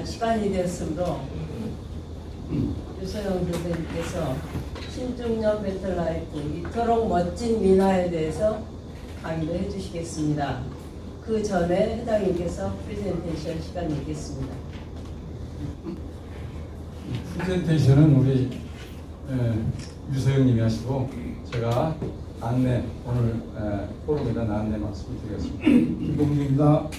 시간이 되었으므로 유소영 선생님께서 신중년 배틀라이프 이토록 멋진 민화에 대해서 강의를 해주시겠습니다. 그 전에 회장님께서 프레젠테이션 시간이 있겠습니다. 프레젠테이션은 우리 유소영님이 하시고 제가 안내 오늘 포럼에 대한 안내 말씀을 드리겠습니다. 김봉규입니다.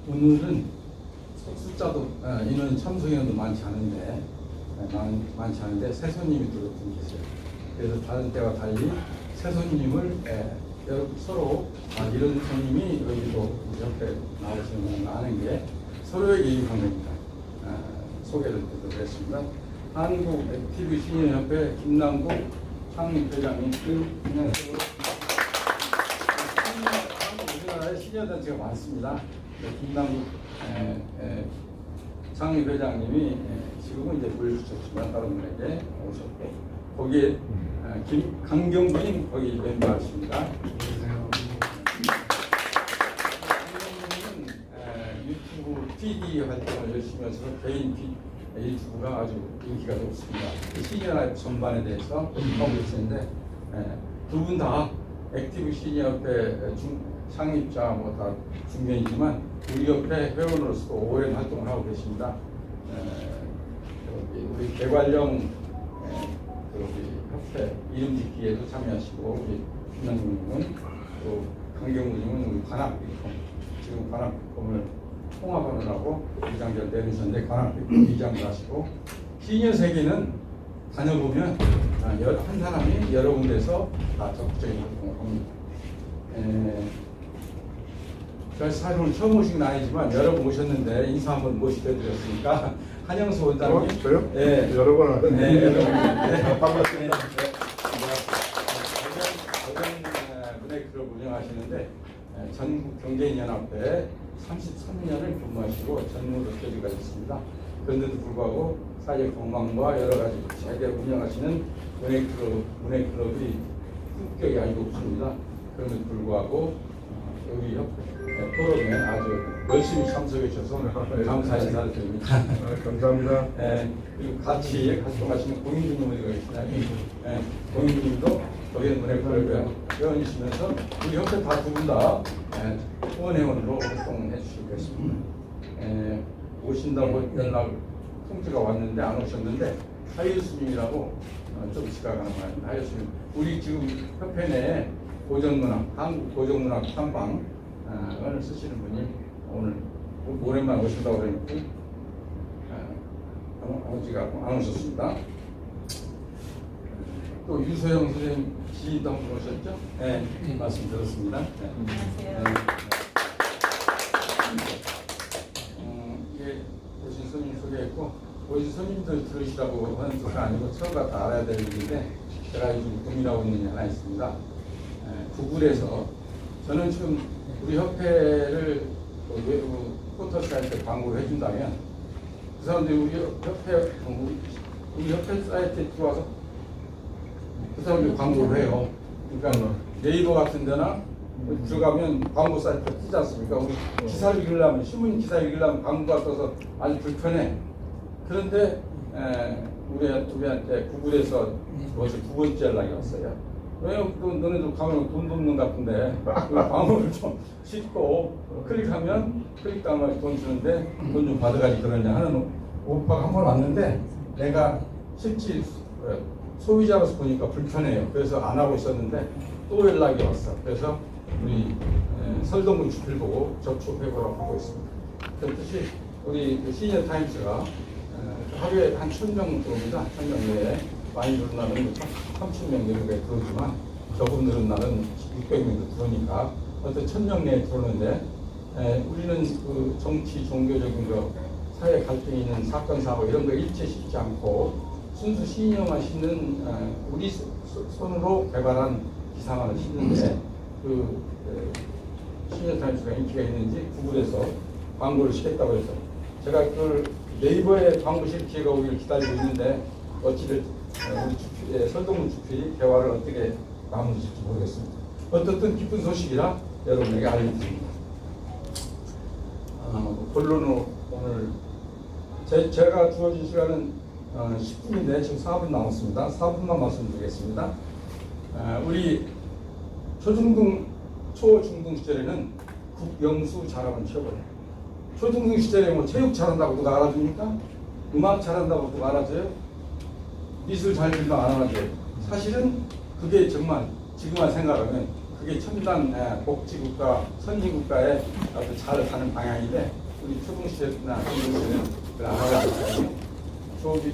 오늘은 숫자도 인원 참석인원도 많지 않은데 새 손님이 또 계세요. 그래서 다른 때와 달리 새 손님을 서로 이런 손님이 여기도 옆에 나오시면 아는 게 서로에게 유익한 겁니다. 소개를 드리겠습니다. 한국 액티브 시니어협회 김남국 창립회장님, 안녕하세요. 우리나라에 시니어단체가 많습니다. 김남국 창립회장님이 지금은 이제 보여주셨지만 다른 분에게 오셨고 거기에 강경부님 거기 멤버하십니다. 유튜브 PD 활동을 열심히 하셔서 개인 유튜브가 아주 인기가 높습니다. 시니어 라이프 전반에 대해서 하고 계시는데 두 분 다 액티브 시니어협회 창립자 뭐 다 중견이지만 우리 협회 회원으로서 오랜 활동을 하고 계십니다. 우리 개괄령 협회 이름 짓기에도 참여하시고 우리 김남국님은 또 강경구님은 우리 관악비컴 지금 관악비컴을 통합하느라고 위장을 내놓으셨는데 관악비컴 위장도 하시고 시니어 세계는 다녀보면 한 사람이 여러 군데서 다 적극적인 활동을 합니다. 제가 사실 오늘 처음 오신 건 아니지만 여러 번 오셨는데 인사 한번 모시켜드렸으니까 한영수 원장님. 저요? 네. 여러 번 하던데. 네, 여러 번. 네. 반갑습니다. 문해클럽 운영하시는데 전국 경제인연합회 33년을 근무하시고 전무로 교직가 있습니다. 그런데도 불구하고 사회 건강과 여러 가지 제대로 운영하시는 문해클럽이 품격이 아주 높습니다. 그럼에도 불구하고 여기 협회 포럼에 아주 열심히 참석해 주셔서 감사 인사를 드립니다. 감사합니다. 그리고 같이 활동하시는 공인주님 어디가 계시나요? 공인주님도 거기에 문해클럽에 회원이시면서 우리 협회 다 두 분 다 후원회원으로 활동해 주시고 계십니다. 오신다고 연락 통지가 왔는데 안 오셨는데 하이스님이라고 좀 지각하는 말입니다. 하이스님 우리 지금 협회 내에 고전문학 한국 고전문학 탐방을 쓰시는 분이 오늘 오랜만에 오신다고 그러니까 아버지가 안 오셨습니다. 또 유소영 선생님 지인도 한 분 오셨죠? 네, 말씀 들었습니다. 네. 안녕하세요. 이게 오신 손님 소개했고 오신 손님들 들으시라고 하는 것은 아니고 서로가 다 알아야 될 일인데 제가 요즘 고민하고 있는 게 하나 있습니다. 구글에서 저는 지금 우리 협회를 외부 포털사이트에 광고를 해준다면 그 사람들이 우리 협회 사이트에 들어와서 그 사람들이 광고를 해요. 그러니까 네이버 같은 데나 들어가면 광고 사이트가 뜨지 않습니까? 우리 기사를 읽으려면 신문 기사 읽으려면 광고가 떠서 아주 불편해. 그런데 우리한테 구글에서 벌써 두 번째 연락이 왔어요. 왜 너네들 가면 돈도 없는 것 같은데 광고를 좀 싣고 클릭하면 클릭당하면 돈 주는데 돈 좀 받아가지고 그러냐 하는 오빠가 한 번 왔는데 내가 실제 소비자로서 보니까 불편해요. 그래서 안 하고 있었는데 또 연락이 왔어. 그래서 우리 설동문 주필 보고 접촉해보라고 하고 있습니다. 그 뜻이 우리 시니어 타임스가 하루에 한 1000명 들어옵니다. 1000명 내에 많이 늘은 날은 30명 내외에 들어오지만 조금 늘은 날은 600명도 들어오니까 어떤 1000명 내에 들어오는데 우리는 그 정치, 종교적인 거, 사회 갈등이 있는 사건, 사고 이런 거 일체시키지 않고 순수 시니어만 싣는 우리 손으로 개발한 기사만을 싣는데 그 시니어 타임스가 인기가 있는지 구글에서 광고를 시켰다고 해서 제가 그걸 네이버에 광고 실 기회가 오기를 기다리고 있는데 어찌됐든 우리 설동문 주필이 대화를 어떻게 마무리 질지 모르겠습니다. 어떻든 기쁜 소식이라 여러분에게 알려드립니다. 본론으로 오늘 제가 주어진 시간은 10분인데 지금 4분 남았습니다. 4분만 말씀드리겠습니다. 우리 초중등 시절에는 국영수 잘하면 최고예요. 초중등 시절에 뭐 체육 잘한다고 누가 알아줍니까? 음악 잘한다고 누가 알아줘요? 미술 잘 그린다고 안 알아줘요. 사실은 그게 정말 지금만 생각하면 그게 첨단 복지국가, 선진국가에 아주 잘 가는 방향인데 우리 초등 시절이나 중등 시절은 그걸 안 알아주거든요. 저기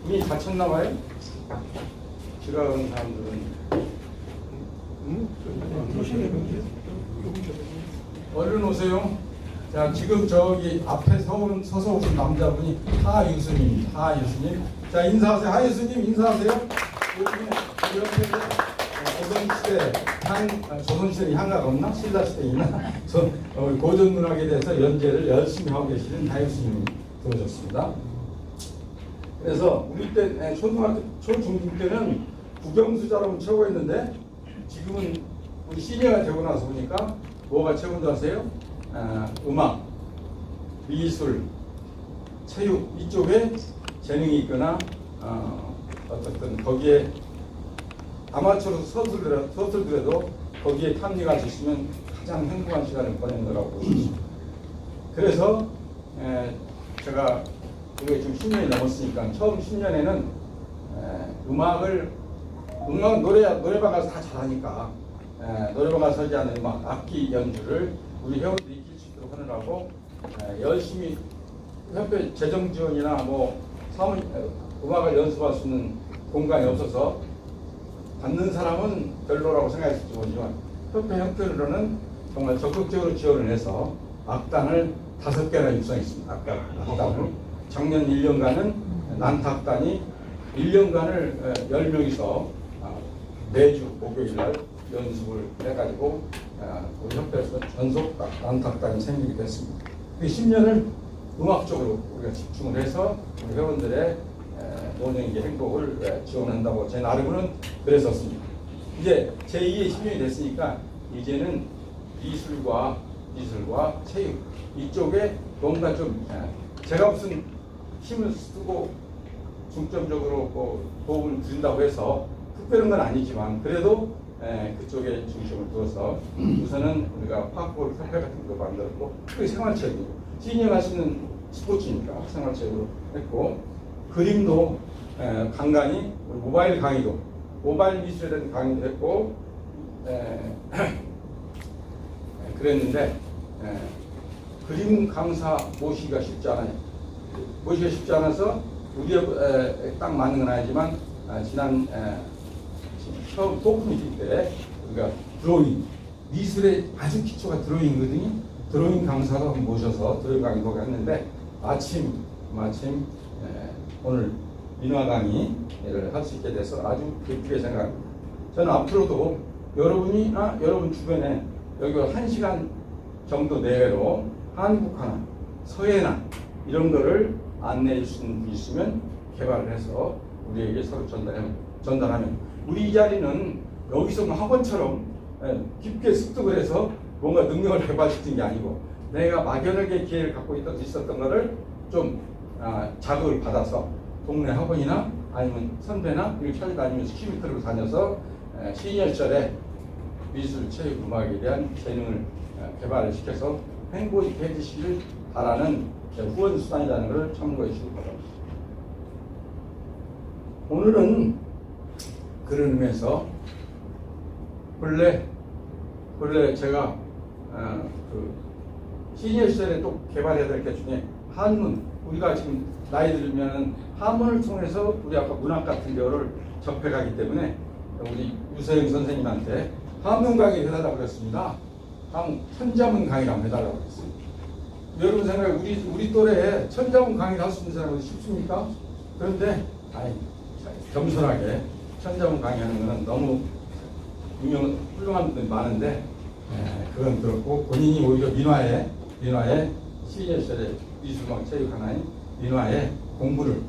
눈이 다쳤나 봐요? 지각하는 사람들은 얼른 오세요. 자, 지금 저기 앞에 서서 오신 남자분이 하유수님입니다. 하유수님. 자, 인사하세요. 하유수님 인사하세요. 조선시대 향가가 없나? 신라시대 있나? 고전문학에 대해서 연재를 열심히 하고 계시는 하유수님이 들어오셨습니다. 그래서 우리 때 초등학교, 초중등 때는 국영수 잘하면 최고였는데 지금은 우리 시니어가 되고 나서 보니까 뭐가 최고인 줄 아세요? 음악, 미술, 체육 이쪽에 재능이 있거나 어떻든 거기에 아마추어 서술들에도 거기에 탐닉할 수 있으면 가장 행복한 시간을 보낸 거라고 볼 수 있습니다. 그래서 제가 그게 지금 10년이 넘었으니까 처음 10년에는 음악은 노래방 가서 다 잘하니까 노래방 가서 하지 않은 음악, 악기 연주를 우리 회원들이 익힐 수 있도록 하느라고 열심히 협회 재정 지원이나 뭐 음악을 연습할 수 있는 공간이 없어서 받는 사람은 별로라고 생각했을지 모르지만 협회 형편으로는 정말 적극적으로 지원을 해서 악단을 5개나 육성했습니다. 악단을 작년 1년간은 난타악단이 1년간을 10명이서 매주 목요일날 연습을 해가지고 우리 협회에서 전속 난타악단이 생기게 됐습니다. 그 10년을 음악적으로 우리가 집중을 해서 우리 회원들의 모닝의 행복을 지원한다고 제 나름으로는 그랬었습니다. 이제 제2의 10년이 됐으니까 이제는 미술과 체육 이쪽에 뭔가 좀 제가 무슨 힘을 쓰고 중점적으로 도움을 드린다고 해서 특별한 건 아니지만 그래도 그쪽에 중심을 두어서 우선은 우리가 파크볼 협회 같은 거 만들었고 그게 생활체육이고 시니어가 쓰는 스포츠니까 생활체육으로 했고 그림도 간간히 모바일 강의도 모바일 미술에 대한 강의도 했고 그랬는데 그림 강사 모시기가 쉽지 않아요. 모시기가 쉽지 않아서 우리에 딱 맞는 건 아니지만 지난 처음 토크 미팅 때 우리가 드로잉 미술의 아주 기초가 드로잉이거든요. 드로잉 강사로 모셔서 드로잉 강의도 했는데 마침 오늘 민화 강의를 할 수 있게 돼서 아주 기쁘게 생각합니다. 저는 앞으로도 여러분이나 여러분 주변에 여기 1시간 정도 내외로 한국화나 서예나 이런 거를 안내해 주시는 분이 있으면 개발을 해서 우리에게 서로 전달하면 우리 이 자리는 여기서 학원처럼 깊게 습득을 해서 뭔가 능력을 개발시키는 게 아니고 내가 막연하게 기회를 갖고 있었던 거를 좀 자극을 받아서 동네 학원이나 아니면 선배나 이렇게 찾아다니면서 키미크로 다녀서 시니어 시절에 미술, 체육, 음악에 대한 재능을 개발을 시켜서 행복하게 해주시길 바라는 후원 수단이라는 것을 참고해 주시기 바랍니다. 오늘은 그런 의미에서 본래 제가 그 시니어 시절에 또 개발해야 될 게 중에 한문, 우리가 지금 나이 들면은 한문을 통해서 우리 아까 문학 같은 거를 접해가기 때문에 우리 유서영 선생님한테 한문 강의를 해달라고 그랬습니다. 천자문 강의를 한번 해달라고 그랬어요. 여러분 생각에 우리 또래에 천자문 강의를 할 수 있는 사람이 쉽습니까? 그런데 겸손하게 천자문 강의하는 것은 너무 훌륭한 분들이 많은데 그건 그렇고 본인이 오히려 민화에 시니어 시절에 미술학 체육 하나인 민화에 공부를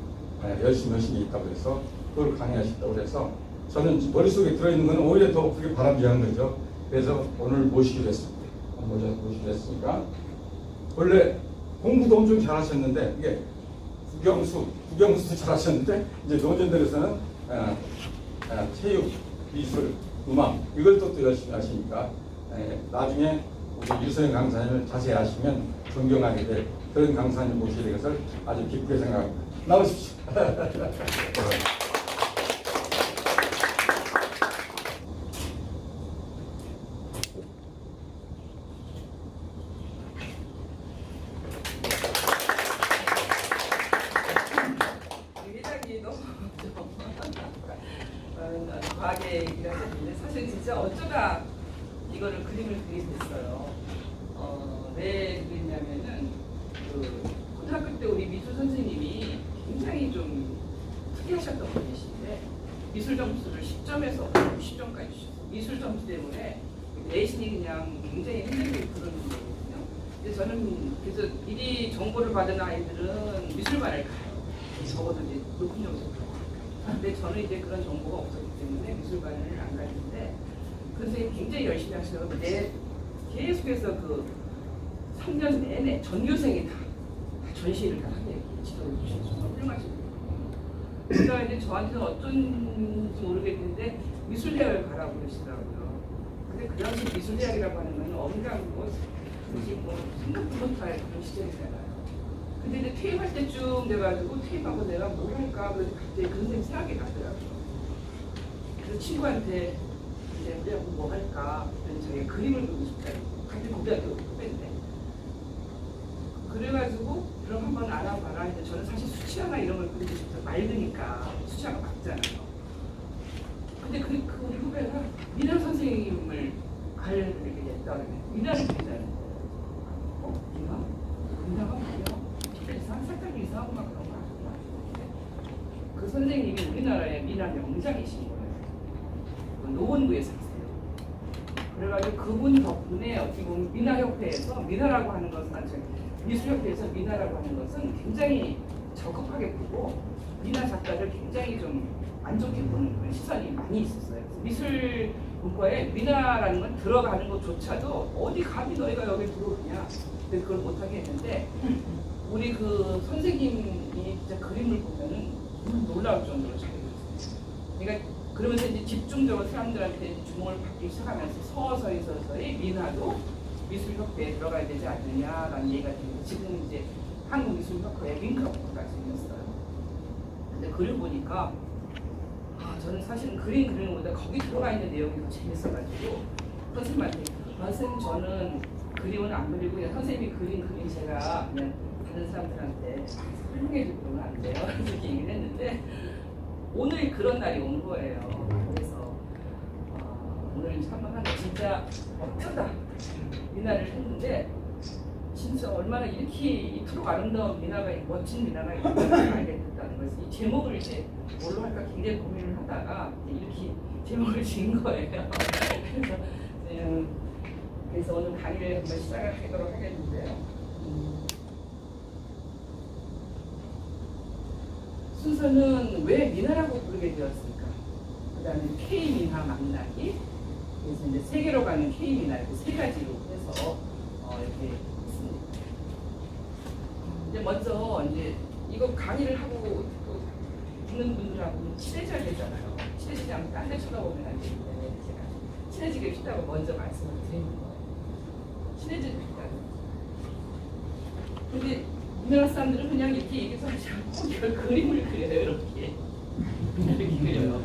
열심히 있다고 해서 그걸 강의하셨다고 해서 저는 머릿속에 들어있는 건 오히려 더 그게 바람직한 거죠. 그래서 오늘 모시기로 했습니다. 모시기로 했으니까 원래 공부도 엄청 잘하셨는데 이게 국영수도 잘하셨는데 이제 노년들에서는 체육, 미술, 음악 이걸 또 열심히 하시니까 나중에 우리 유소영 강사님을 자세히 아시면 존경하게 될 그런 강사님 모시게 된 것을 아주 기쁘게 생각합니다. 나오십시오. 회장이 너무 과하게 얘기를 하셨는데 사실 진짜 어쩌다 이거를 그림을 그리게 됐어요. 왜 그랬냐면은 고등학교 때 우리 미술 선생님이 굉장히 좀 특이하셨던 분이신데 미술 점수를 10점에서 90점까지 주셨어요. 미술 점수 때문에 내신이 그냥 굉장히 힘들게 그러는 거거든요. 근데 저는 그래서 미리 정보를 받은 아이들은 미술관을 가요. 적어도 이제 높은 점수를 근데 저는 이제 그런 정보가 없었기 때문에 미술관을 안 갔는데 그 선생님 굉장히 열심히 하시더라고요. 계속해서 그 3년 내내 전교생이 다 전시를 다 하게 지도해 주셔서 훌륭하시고 그러니까 이제 저한테는 어쩐지 모르겠는데 미술대학을 가라고 그러시더라고요. 근데 그 당시 미술대학이라고 하는 건 어딘가 뭐 생각도 못할 그런 시절이잖아요. 근데 이제 퇴임할 때쯤 돼가지고 퇴임하고 내가 뭘 할까 그래서 갑자기 그 선생님 생각이 나더라고요. 그래서 친구한테 이제 우리하고 뭐 할까 그래서 자기가 그림을 그리고 싶다고 같은 고등학교 후배인데 그래가지고 그럼 한번 알아봐라 했는데 저는 사실 수치화나 이런 걸 그리고 싶어서 맑으니까 수치화가 맞잖아요. 근데 그 우리 후배가 미나 선생님을 가르치게 됐다고 미나를 그리자는 거예요. 미나가 뭐야? 살짝 이상한 막 그런 거 아니야. 그 선생님이 우리나라의 미나 명장이신 거예요. 노원구에 사세요. 그래가지고 그분 덕분에 어떻게 보면 미나협회에서 미나라고 하는 것은 미술협회에서 미나라고 하는 것은 굉장히 적극하게 보고 미나 작가를 굉장히 좀 안 좋게 보는 그런 시선이 많이 있었어요. 미술 문과에 미나라는 건 들어가는 것조차도 어디 감히 너희가 여기 들어오냐. 근데 그걸 못하게 했는데 우리 그 선생님이 진짜 그림을 보면은 놀라울 정도로 잘 그렸어요. 그러니까 그러면서 이제 집중적으로 사람들한테 주목을 받기 시작하면서 서서히 미나도 미술협회에 들어가야 되지 않느냐라는 얘기가 되고 지금 이제 한국미술협회에 링크업가 생겼어요. 근데 글을 보니까 저는 사실은 그림 그리는 것보다 거기 들어가 있는 내용이 더 재밌어가지고 선생님한테 선생님 저는 그림은 안 그리고 그냥 선생님이 그림 제가 그냥 다른 사람들한테 설명해 주면 안 돼요. 이렇게 얘기를 했는데 오늘 그런 날이 온 거예요. 그래서 오늘 한번 하는 진짜 어쩌다 미나를 했는데 진짜 얼마나 이렇게 이토록 아름다운 미나가 멋진 미나가 있는지 알게 됐다는 것을 이 제목을 이제 뭘로 할까 굉장히 고민을 하다가 이렇게 제목을 지은 거예요. 그래서 오늘 강의를 한번 시작을 하도록 하겠는데요. 순서는 왜 미나라고 부르게 되었을까? 그 다음에 K미나 만나기, 그래서 이제 세계로 가는 K미나 이렇게 세 가지로 해서 이렇게 있습니다. 이제 먼저 이제 이거 강의를 하고 듣는 분들하고 친해져야 되잖아요. 친해지지 않고 딴 데 쳐다보면 안 되기 때문에 제가 친해지게 싶다고 먼저 말씀을 드리는 거예요. 친해지고 싶다는. 근데 우리나라 사람들은 그냥 이렇게 얘기해서 하지 않고 그림을 그려요. 이렇게 그려요.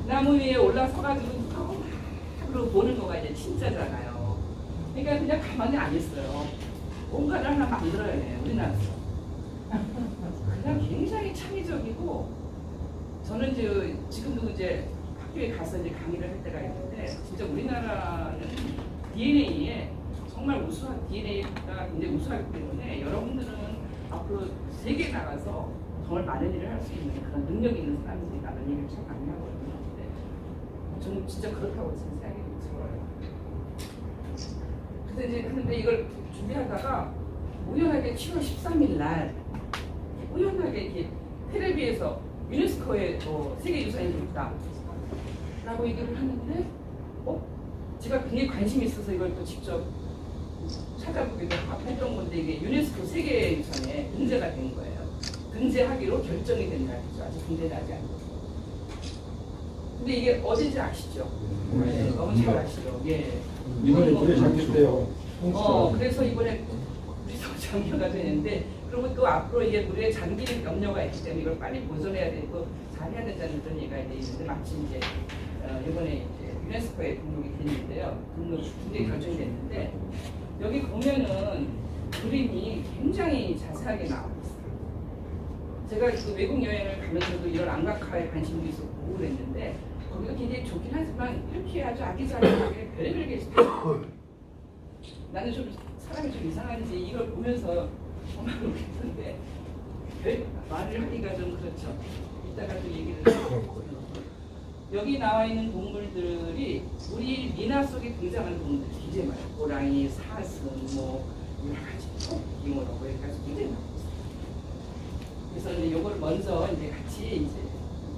나무 위에 올라서가지고 그러고 보는 거가 이제 진짜잖아요. 그러니까 그냥 가만히 안 있어요. 뭔가를 하나 만들어야 해요. 우리나라에서. 그냥 굉장히 창의적이고 저는 이제 지금도 이제 학교에 가서 이제 강의를 할 때가 있는데 진짜 우리나라는 DNA에 정말 우수한 DNA가 굉장히 우수하기 때문에 여러분들은 앞으로 세계에 나가서 정말 많은 일을 할 수 있는 그런 능력이 있는 사람들이라는 얘기를 참 많이 하거든요. 근데 저는 진짜 그렇다고 생각이 들어요. 그래서 이제 근데 이걸 준비하다가 우연하게 7월 13일 날 우연하게 이렇게 텔레비에서 유네스코에 세계유산이 됐다 라고 얘기를 하는데 제가 굉장히 관심이 있어서 이걸 또 직접 찾아보기도 했던 건데 이게 유네스코 세계유산에 등재가 된 거예요. 등재하기로 결정이 된 날이죠. 아직 등재하지 않고. 근데 이게 어딘지 아시죠? 네, 너무 잘 아시죠? 예. 이번에 물에 잠겼대요. 그래서 이번에 물이 잠겨가 되는데, 그리고 또 앞으로 이게 물에 잠기는 염려가 있기 때문에 이걸 빨리 보존해야 되고 잘 해야 된다는 그런 얘기가 있는데, 마침 이제 이번에 이제 유네스코에 등록이 됐는데요. 등록이 결정이 됐는데, 여기 보면은 그림이 굉장히 자세하게 나와 있어요. 제가 그 외국 여행을 가면서도 이런 안각화에 관심도 있었고 그랬는데, 거기가 굉장히 좋긴 하지만 이렇게 아주 아기자기하게 별의별 게 있어요. 나는 좀 사람이 좀 이상한지 이걸 보면서 정말 웃겼는데, 말을 하기가 좀 그렇죠. 이따가 또 얘기를 해요. 여기 나와 있는 동물들이 우리 민화 속에 등장하는 동물들 굉장히 많아요. 호랑이, 사슴, 뭐 여러 가지, 잉어라고 여기까지 굉장히 많아요. 그래서 이제 이걸 먼저 이제 같이 이제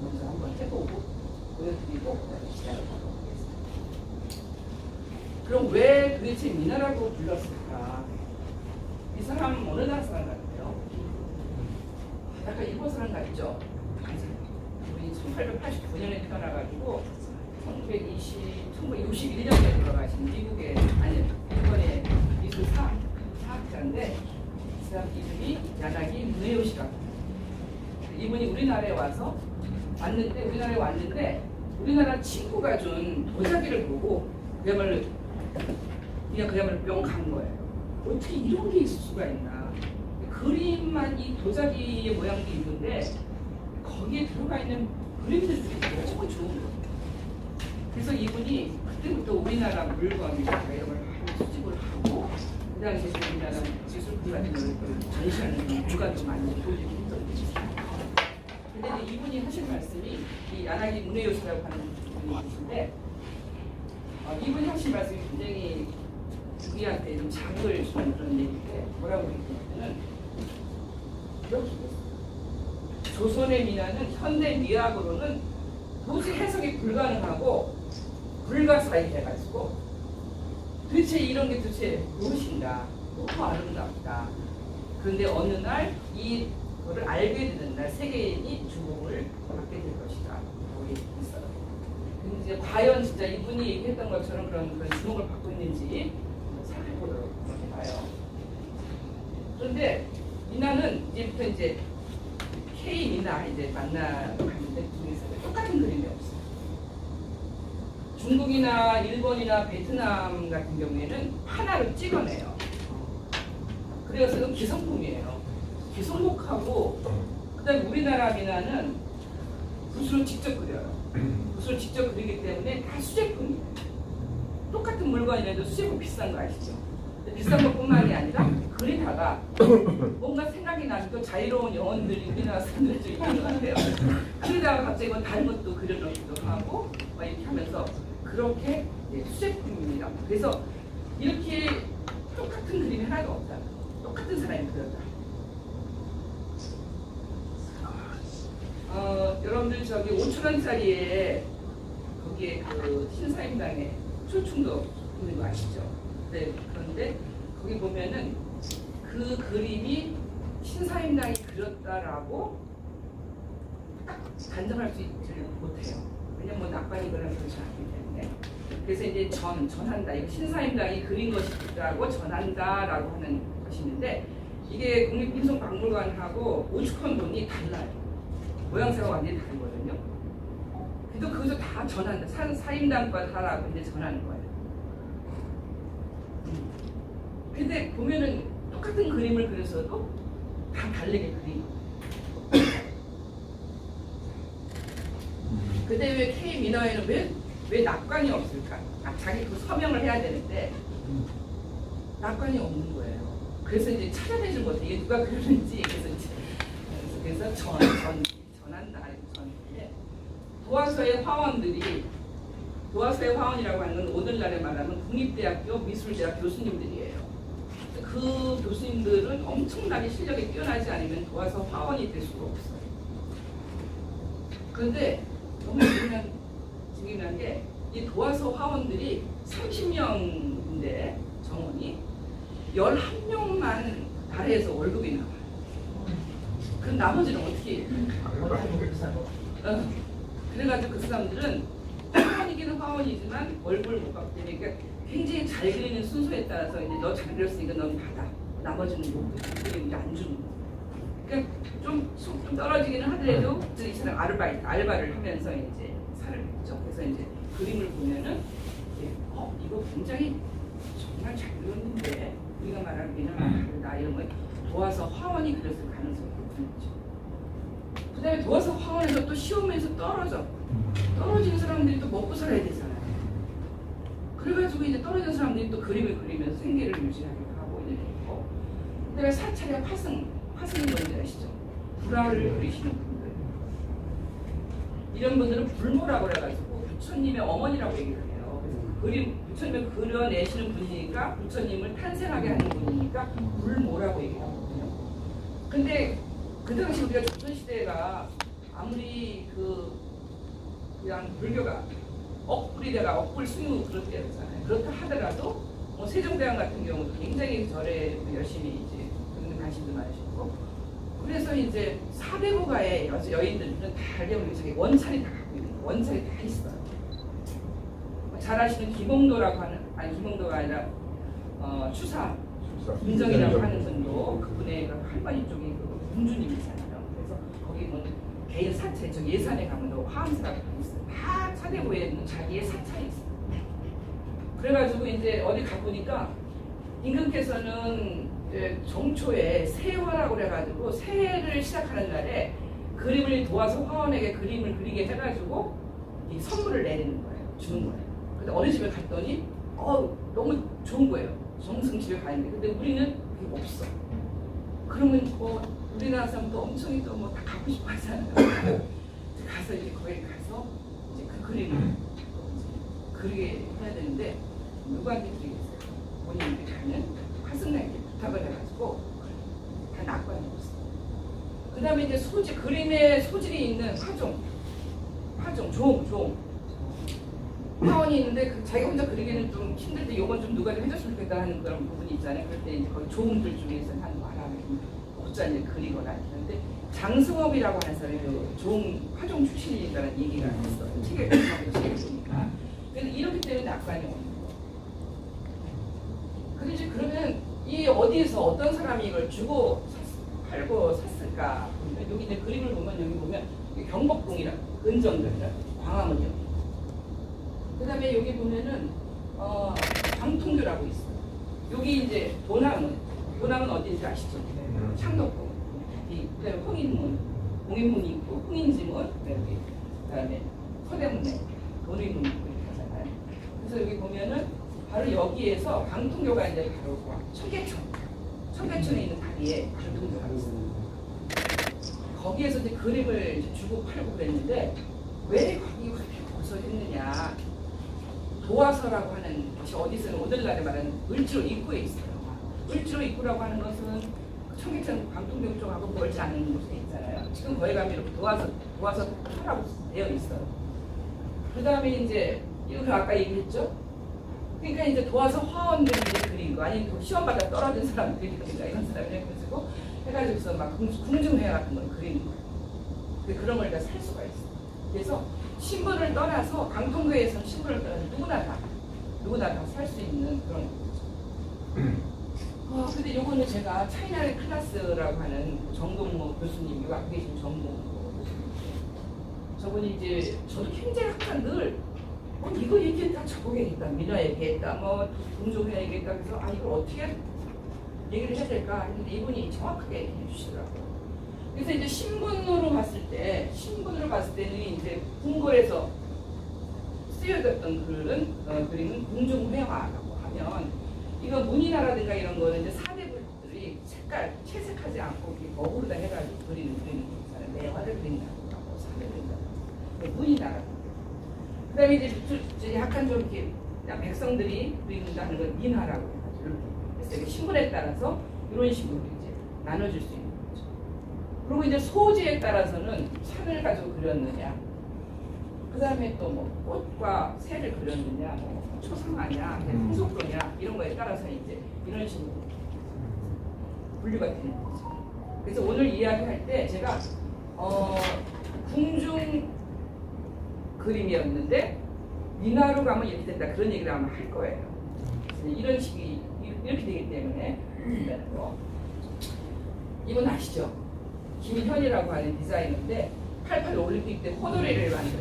먼저 한번 해보고 보여드리고 그다음에 시작을 하도록 하겠습니다. 그럼 왜 도대체 민화라고 불렀을까? 이 사람 어느 나라 사람 같아요? 약간 일본 사람 같죠? 우리 1889년에 태어나가지고 1961년에 돌아가신 미국의, 아니 일본의 미술 사학자인데, 그 사람 이름이 야나기 무에요시라고. 이분이 우리나라에 왔는데 우리나라 친구가 준 도자기를 보고 그야말로 뿅 간 거예요. 어떻게 이런 게 있을 수가 있나. 그림만 이 도자기의 모양도 있는데 거기에 들어가 있는 그림들이 너무 좋은 거예요. 그래서 이분이 그때부터 우리나라 물건 이런 걸 수집을 하고, 그 당시에 우리나라 미술품 같은 걸 전시하는 물건도 많이 보여주기 힘들었어요. 근데 이제 이분이 하신 말씀이 이 야나기 무에요시라고 하는 분이신데, 이분이 하신 말씀이 굉장히 우리한테 좀 자극을 주는 그런 얘기인데, 뭐라고 얘기했냐면 이렇게 됐어요. 조선의 민화는 현대 미학으로는 도저히 해석이 불가능하고 불가사의해가지고 도대체 이런 게 도대체 무엇인가, 너무 아름답다. 그런데 어느 날 이거를 알게 되는 날 세계인이 주목을 받게 될 것이다 라고 얘기했어요. 근데 이제 과연 진짜 이분이 얘기했던 것처럼 그런 주목을 받고 있는지 살펴보도록 해봐요. 그런데 민화는 이제부터 이제 K 민화 이제 만나봤는데 중에서 똑같은 그림이 없어요. 중국이나 일본이나 베트남 같은 경우에는 하나를 찍어내요. 그래서 이건 기성품이에요. 기성목하고, 그다음에 우리나라 민화는 붓으로 직접 그려요. 붓으로 직접 그리기 때문에 다 수제품이에요. 똑같은 물건이라도 수제품 비싼 거 아시죠? 비싼 것뿐만이 아니라 그리다가 뭔가 생각이 나니까 자유로운 영혼들이 우리나라 사람들 중에 있는 것 같아요. 그러다가 갑자기 뭐 다른 것도 그려놓기도 하고 막 이렇게 하면서 그렇게 수제품입니다. 그래서 이렇게 똑같은 그림이 하나도 없다. 똑같은 사람이 그렸다. 여러분들 저기 5,000원짜리에 거기에 그 신사임당에 초충도 있는 거 아시죠? 네, 그런데 거기 보면은 그 그림이 신사임당이 그렸다라고 딱 단정할 수 있지를 못해요. 왜냐면 뭐 낙관이거나 그렇지 않기 때문에. 그래서 이제 전한다. 이거 신사임당이 그린 것이라고 전한다라고 하는 것이 있는데, 이게 국립민속박물관하고 오죽헌본이 달라요. 모양새가 완전히 다르거든요. 그래도 그것도 다 전한다. 사임당과 다라고 이제 전하는 거예요. 근데 보면은 똑같은 그림을 그려서도 다 다르게 그린 거예요. 근데 왜 K 민화에는 왜 낙관이 없을까? 자기 그 서명을 해야 되는데 낙관이 없는 거예요. 그래서 이제 찾아내지 못해. 이게 누가 그렸는지. 그래서 전한다. 도화서의 화원이라고 하는 건 오늘날에 말하면 국립대학교 미술대학 교수님들이에요. 그 교수님들은 엄청나게 실력이 뛰어나지 않으면 도화서 화원이 될 수가 없어요. 그런데 너무 중요한 게 이 도화서 화원들이 30명인데 정원이 11명만 나라에서 월급이 나와요. 그럼 나머지는 어떻게 해요? 그래가지고 그 사람들은 화원이기는 화원이지만 월급을 못 받기 때문에 그러니까 굉장히 잘 그리는 순서에 따라서 이제 너 잘 그렸으니까 넌 받아. 나머지는 못 그리고 이제 안 주는 거예요. 그러니까 좀 떨어지기는 하더라도 이 사람 알바를 하면서 이제 살을 했죠. 그래서 이제 그림을 보면은 이거 굉장히 정말 잘 그렸는데 우리가 말하는 게는 나 이런 거 도와서 화원이 그렸을 가능성이 높죠. 그다음에 도와서 화원에서 또 시험에서 떨어진 사람들이 또 먹고 살아야 되잖아요. 그래가지고 이제 떨어진 사람들이 또 그림을 그리면서 생계를 유지하게 하고 이제 되고. 그다음에 사찰의 화승이 뭔지 아시죠? 불화를 그리시는 분들. 이런 분들은 불모라고 그래가지고 부처님의 어머니라고 얘기를 해요. 그래서 부처님을 그려내시는 분이니까 부처님을 탄생하게 하는 분이니까 불모라고 얘기를 하거든요. 근데 그 당시 우리가 조선시대가 아무리 그냥 불교가 억불이다가 억불숭유 그런 때였잖아요. 그렇다 하더라도 뭐 세종대왕 같은 경우도 굉장히 절에 열심히 이제 그런 관심도 많으셨고 그래서 이제 사대부가의 여인들은 다 알려면 자기 원찰이 다 갖고 있는 거예요. 원찰이 다 있어요. 잘 아시는 김홍도라고 하는 김홍도가 아니라 추사 김정이라고 하는 분도 그분의 할머니 쪽이 공주님이잖아요. 그래서 거기 뭐 개인 사찰, 저 예산에 가면 화엄사라고 있어요. 다 사대부에는 자기의 사찰이 있어요. 그래가지고 이제 어디 가보니까 임금께서는 정초에 새해화라고 그래가지고 새해를 시작하는 날에 그림을 도와서 화원에게 그림을 그리게 해가지고 이 선물을 내리는 거예요. 주는 거예요. 근데 어느 집에 갔더니 너무 좋은 거예요. 정승 집에 가는데 근데 우리는 그게 없어. 그러면 우리나라 사람도 엄청 다 가고 싶어 하잖아요. 가서 이제 거기 가서 이제 그 그림을 그리게 해야 되는데 누구한테 드리겠어요? 본인이 가는 화승나에게 부탁을 해가지고 다 낙관해 줬어요. 그 다음에 이제 그림에 소질이 있는 화종, 종. 화원이 있는데 자기 혼자 그리기는 좀 힘들때 요건 좀 누가 좀 해줬으면 좋겠다 하는 그런 부분이 있잖아요. 그럴 때 이제 거기 종들 중에서 한 옷자를 그리거나 하는데 장승업이라고 하는 사람이 화종 출신이라는 얘기가 있어요. 책을 보니까. 그래서 이렇기 때문에 낙관이 오는 거예요. 근데 이제 그러면 이 어디에서 어떤 사람이 이걸 주고 팔고 샀을까? 여기 이제 그림을 보면 여기 보면 경복궁이랑 은정동이랑 광화문 여기. 그다음에 여기 보면은 광통교라고 있어요. 여기 이제 도남은 어딘지 아시죠? 창덕궁. 그다음에 홍인문이 있고 홍인지문, 그다음에 서대문에 도리문 있고 이렇게 하잖아요. 그래서 여기 보면은 바로 여기에서 광통교가 이제 바로 청계천에 있는 다리에 광통교가 있어요. 거기에서 이제 그림을 이제 주고 팔고 그랬는데 왜 거기 그렇게 거기서 했느냐? 도화서라고 하는 것이 어디서는 오늘날에 말하는 을지로 입구에 있어요. 을지로 입구라고 하는 것은 청계천 광통교 쪽하고 멀지 않은 곳에 있잖아요. 지금 거기 가면 이렇게 도화서 터라고 되어 있어요. 그 다음에 이제 이거 아까 얘기했죠. 그러니까 이제 도와서 화원들이 그린 거 아니면 시험 받아 떨어진 사람들이니까 이런 사람이 해가지고 해가지고서 막 궁중회 같은 걸 그리는 거예요. 그런 걸 다 살 수가 있어요. 그래서 신분을 떠나서 강통교에서는 신분을 떠나서 누구나 다 살 수 있는 그런 거죠. 근데 요거는 제가 차이나의 클래스라고 하는 정동모 교수님이 와 계신 정동모 교수님. 저분이 이제 저도 굉장히 항상 늘 이거 얘기했다 저거 얘기했다 민화 얘기했다 뭐 동종회 얘기했다 그래서 이걸 어떻게 얘기를 해야 될까 했는데 이분이 정확하게 얘기해 주시더라고요. 그래서 이제 신분으로 봤을 때는 이제 궁궐에서 쓰여졌던 그림은 궁중회화라고 하면 이거 문이나라든가 이런 거는 이제 사대부들이 채색하지 않고 거꾸로다 해가지고 그리는 거잖아요. 매화를 그린다고 하고 사대 그린다고 문이나라. 그다음에 이제 약간 좀 이렇게 백성들이 그린다는 건 민화라고 해가지고 이렇게. 그래서 신분에 따라서 이런 식으로 이제 나눠질 수 있는 거죠. 그리고 이제 소재에 따라서는 산을 가지고 그렸느냐, 그 다음에 또 뭐 꽃과 새를 그렸느냐, 뭐 초상화냐, 풍속도냐 이런 거에 따라서 이제 이런 식으로 분류가 되는 거죠. 그래서 오늘 이야기할 때 제가 궁중 그림이었는데 민화로 가면 이렇게 된다 그런 얘기를 아마 할 거예요. 이런 식이 이렇게 되기 때문에 이분 아시죠? 김현이라고 하는 디자이너인데 88 올림픽 때 호돌이를 만든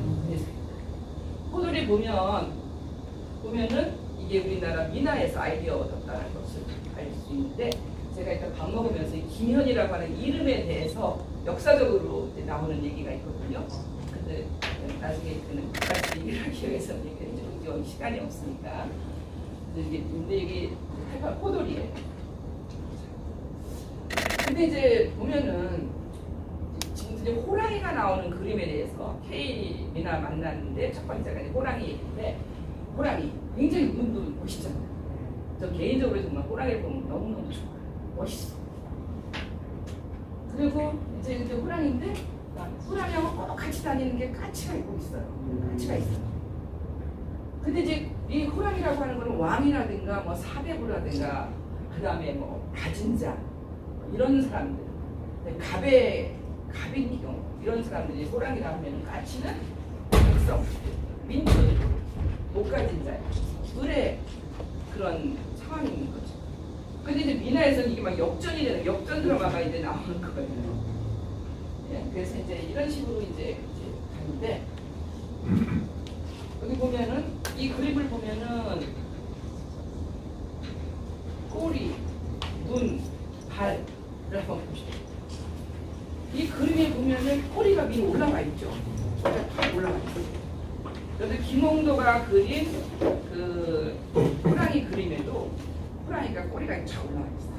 호돌이 보면은 이게 우리나라 민화에서 아이디어 얻었다는 것을 알 수 있는데 제가 일단 밥 먹으면서 이 김현이라고 하는 이름에 대해서 역사적으로 이제 나오는 얘기가 있거든요. 근데 나중에 그는 같이 얘기를 하기 위해서 이제 시간이 없으니까. 근데 이게 88 호돌이에요. 근데 이제 보면은 지금 이제 호랑이가 나오는 그림에 대해서 K 미나 만났는데 첫 번째가 이제 호랑이 얘기인데 호랑이 굉장히 눈도 멋있잖아요. 저 개인적으로 정말 호랑이를 보면 너무너무 좋아요. 멋있어. 그리고 이제 호랑이인데 호랑이하고 꼭 같이 다니는 게 까치가 있고 있어요. 까치가 있어요. 근데 이제 이 호랑이라고 하는 거는 왕이라든가 뭐 사대부라든가 그 다음에 뭐 가진 자 이런 사람들, 갑인 경우 이런 사람들이 호랑이라고 하면 까치는 백성, 민족, 못 가진 자, 을의 그런 상황이 있는 거죠. 근데 이제 민화에서는 이게 막 역전이 되는 역전 드라마가 이제 나오는 거예요. 예, 그래서 이제 이런 식으로 이제 가는데 여기 보면은 이 그림을 보면은 꼬리, 눈, 발을 한번 보시죠. 이 그림에 보면은 꼬리가 위로 올라가 있죠. 다 올라가 있어요. 그런데 김홍도가 그린 그 호랑이 그림에도 호랑이가 꼬리가 쫙 올라가 있어요.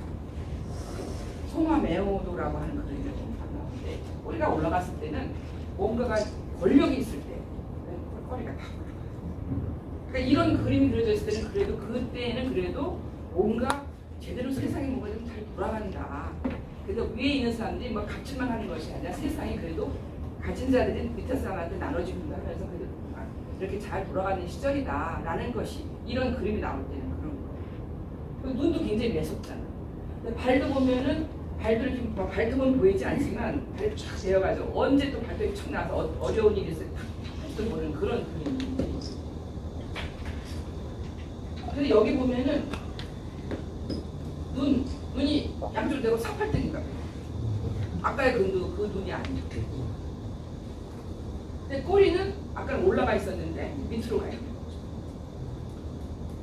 송화매호도라고 하는 그림에 보면 나오는데 꼬리가 올라갔을 때는 뭔가가 권력이 있을 때 꼬리가 다 올라가요. 그러니까 이런 그림이 그려져 있을 때는 그래도 그때는 그래도 뭔가 제대로 세상이 뭔가 좀 잘 돌아간다. 그래서 위에 있는 사람들이 뭐 갑질만 하는 것이 아니라 세상이 그래도 가진 자들이 밑에 사람한테 나눠주는다 하면서 그래도 이렇게 잘 돌아가는 시절이다라는 것이 이런 그림이 나올 때는 그런 거. 눈도 굉장히 매섭잖아. 발도 보면은 발도 이렇게 발톱은 보이지 않지만 발이 쫙 되어가지고 언제 또 발톱이 툭 나서 어려운 일이 있을 때 할지도 모르는 그런 그림인데. 근데 여기 보면은 눈이 양쪽으로 되고 사팔등인가 봐요. 아까의 그 눈이 아니죠. 근데 꼬리는 아까 올라가 있었는데 밑으로 가 있는 거죠.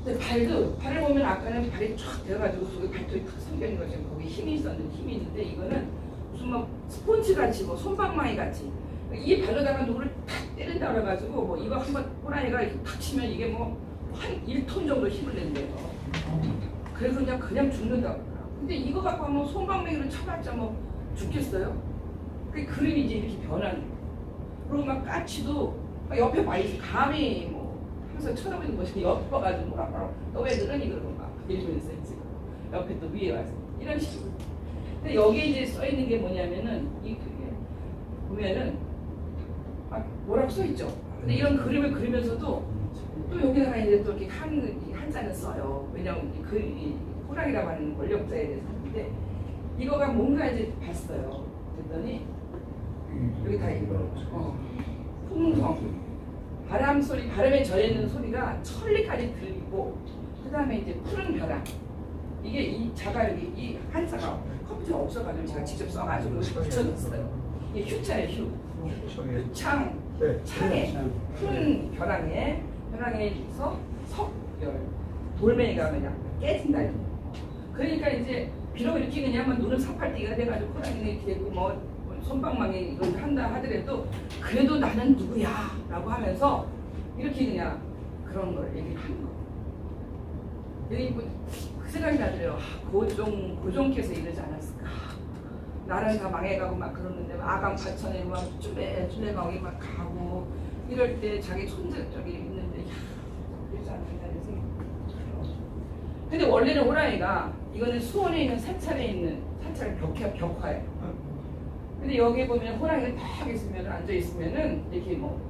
근데 발을 보면 아까는 발이 쫙 되어가지고 속에 발톱이 탁 삼겨 있는 거죠. 거기 힘이 있는데 이거는 무슨 막 스폰지 같이 뭐 손방망이 같이 이 발로다가 누구를 탁 때린다 그래가지고 뭐 이거 한번 호랑이가 탁 치면 이게 뭐 한 1톤 정도 힘을 낸대요. 그래서 그냥 죽는다고 그러더라고요. 근데 이거 갖고 하면 손방망이로 쳐봤자 뭐 죽겠어요? 그 그림이 이제 이렇게 변하는 거예요. 그리고 막 까치도 막 옆에 봐 있어. 감히 뭐 항상 쳐다보는 것이 옆에 봐가지고 뭐라 너 왜 그러니 그러고 막 이러면서 이제 옆에 또 위에 와서 이런 식으로. 근데 여기에 이제 써 있는 게 뭐냐면은 이 그게 보면은 뭐라고 써 있죠. 근데 이런 그림을 그리면서도 또 여기다가 이제 또 이렇게 한자는 써요. 왜냐면 이 호랑이라고 하는 권력자에 대해서 하는데 이거가 뭔가 이제 봤어요. 그랬더니 여기 다 이거 풍성 바람 소리 바람에 젖어있는 소리가 천리까지 들리고 그 다음에 이제 푸른 벼랑 이게 이 자가 여기 이 한자가 컴퓨터가 없어가지고 제가 직접 써가지고 붙여줬어요. 이게 휴자예요. 휴창 창에 푸른 벼랑에서 석열 돌멩이가 그냥 깨진다. 그러니까 이제 비록 이렇게 그냥 눈을 사팔띠가 돼가지고 호랑이는 이렇게 되고 뭐 손방망이 이런 한다 하더라도 그래도 나는 누구야 라고 하면서 이렇게 그냥 그런 걸 얘기를 하는 거예요. 그 생각이 나더래요. 고종께서 이러지 않았을까. 나는 다 망해가고 막 그러는데 아강 파천에 막 쭈레쭈레 막 가고 이럴 때 자기 손자적이 있는데 그러지 않는다 이런 생각이 들어요. 근데 원래는 호랑이가 이거는 수원에 있는 사찰에 있는 사찰 벽화예요. 근데 여기 보면 호랑이가 딱 있으면 앉아 있으면은 이렇게 뭐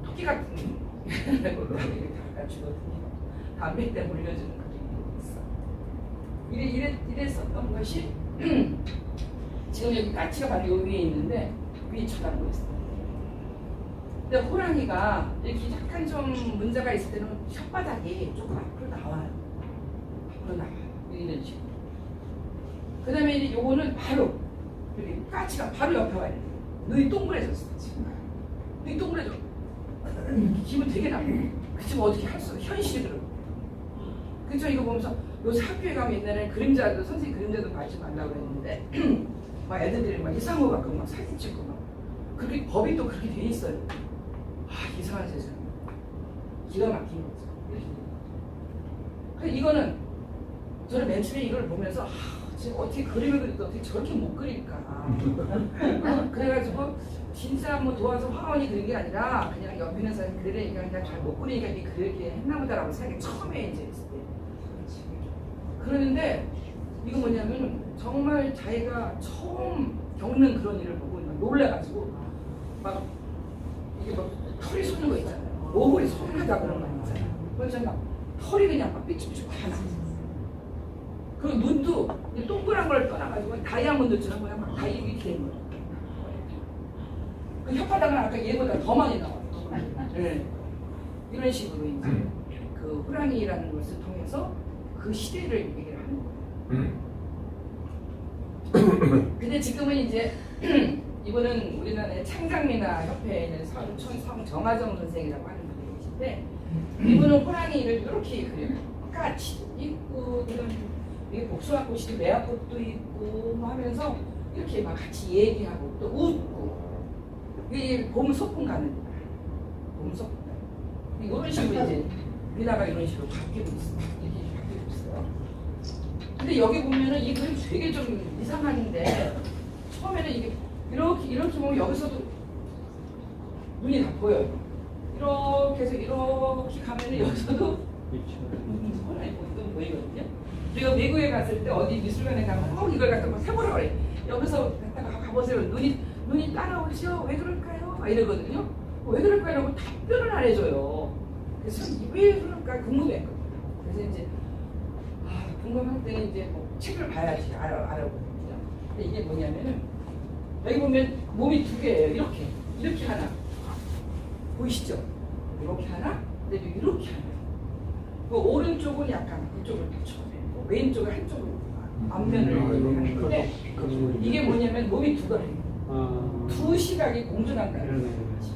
토끼 같은 이렇게 다 갖추거든요. 담배 때 물려주는 그림이 있어. 이랬었던 것이 지금 여기 까치가 바로 요 위에 있는데 위에 쳐다보고 있어요. 근데 호랑이가 이렇게 약간 좀 문제가 있을 때는 혓바닥이 조금 앞으로 나와요. 앞으로 나와요. 이런 식으로. 그 다음에 이제 요거는 바로 여기 까치가 바로 옆에 와야 돼요. 눈이 동그래졌어 지금. 눈이 동그래져. 기분 되게 나빠. 그치만 어떻게 할 수 없어. 현실이 들어. 그쵸. 이거 보면서 요새 학교에 가면 옛날에 그림자도 선생님 그림자도 봐지 말라고 했는데 막 애들이 막 이상한 거 갖고 막 사진 찍고 막 그렇게 법이 또 그렇게 돼 있어요. 아 이상한 세상. 기가 막힌 거죠. 그래서 이거는 저는 맨 처음에 이걸 보면서 지금 어떻게 그림을 그릴까 어떻게 저렇게 못 그릴까. 그래가지고 진짜 뭐 도와서 화원이 그린 게 아니라 그냥 옆에 있는 사람이 그리니까 그냥 잘 못 그리니까 이게 그렇게 했나 보다라고 생각이 처음에 이제 있을 때. 그러는데 이거 뭐냐면 정말 자기가 처음 겪는 그런 일을 보고 놀래가지고 막 이게 막 털이 솟는 거 있잖아요. 오골이 솟는다 그런 거 있잖아요. 그래서 막 털이 그냥 막 삐죽삐죽 다 나. 그리고 눈도 동그란 걸 떠나가지고 다이아몬드처럼 그냥 막 다 이렇게 된 거예요. 그 혓바닥은 아까 얘보다 더 많이 나와요. 네. 이런 식으로 이제 그 호랑이라는 것을 통해서 그 시대를 얘기를 하는 거예요. 근데 지금은 이제 이분은 우리나라의 창작민화 협회에 있는 성정하정 선생이라고 하는 분이 계신데 이분은 호랑이를 이렇게 그려요. 까치도 있고 이게 복숭아꽃이 매화꽃도 있고 뭐 하면서 이렇게 막 같이 얘기하고 또 웃고 이게 봄 소풍 가는 거야. 봄 소풍 가는 이런 식으로 이제 민화가 이런 식으로 바뀌고 있어요. 이렇게 바뀌고 있어요. 근데 여기 보면은 이 그림 되게 좀 이상한데 처음에는 이게 이렇게 보면 여기서도 눈이 다 보여요. 이렇게 해서 이렇게 가면은 여기서도 호랑이 보이던 보이거든요. 우리가 미국에 갔을 때 어디 미술관에 가면 이걸 갖다 막 세보라 그래. 여기서 갖다가 가보세요. 눈이 따라오죠. 왜 그럴까요? 막 이러거든요. 왜 그럴까요? 라고 답변을 안 해줘요. 그래서 왜 그럴까 궁금했거든요. 그래서 이제 궁금할 때는 이제 뭐 책을 봐야지 알아보거든요. 근데 이게 뭐냐면은 여기 보면 몸이 두 개예요. 이렇게 하나 보이시죠? 이렇게 하나, 근데 이렇게 하나. 그 오른쪽은 약간 그쪽을 붙여내고 왼쪽은 한쪽으로 앞면을 이렇게 하는 건데 이게 뭐냐면 몸이 두 개예요. 두 시각이 공존한다는 거지.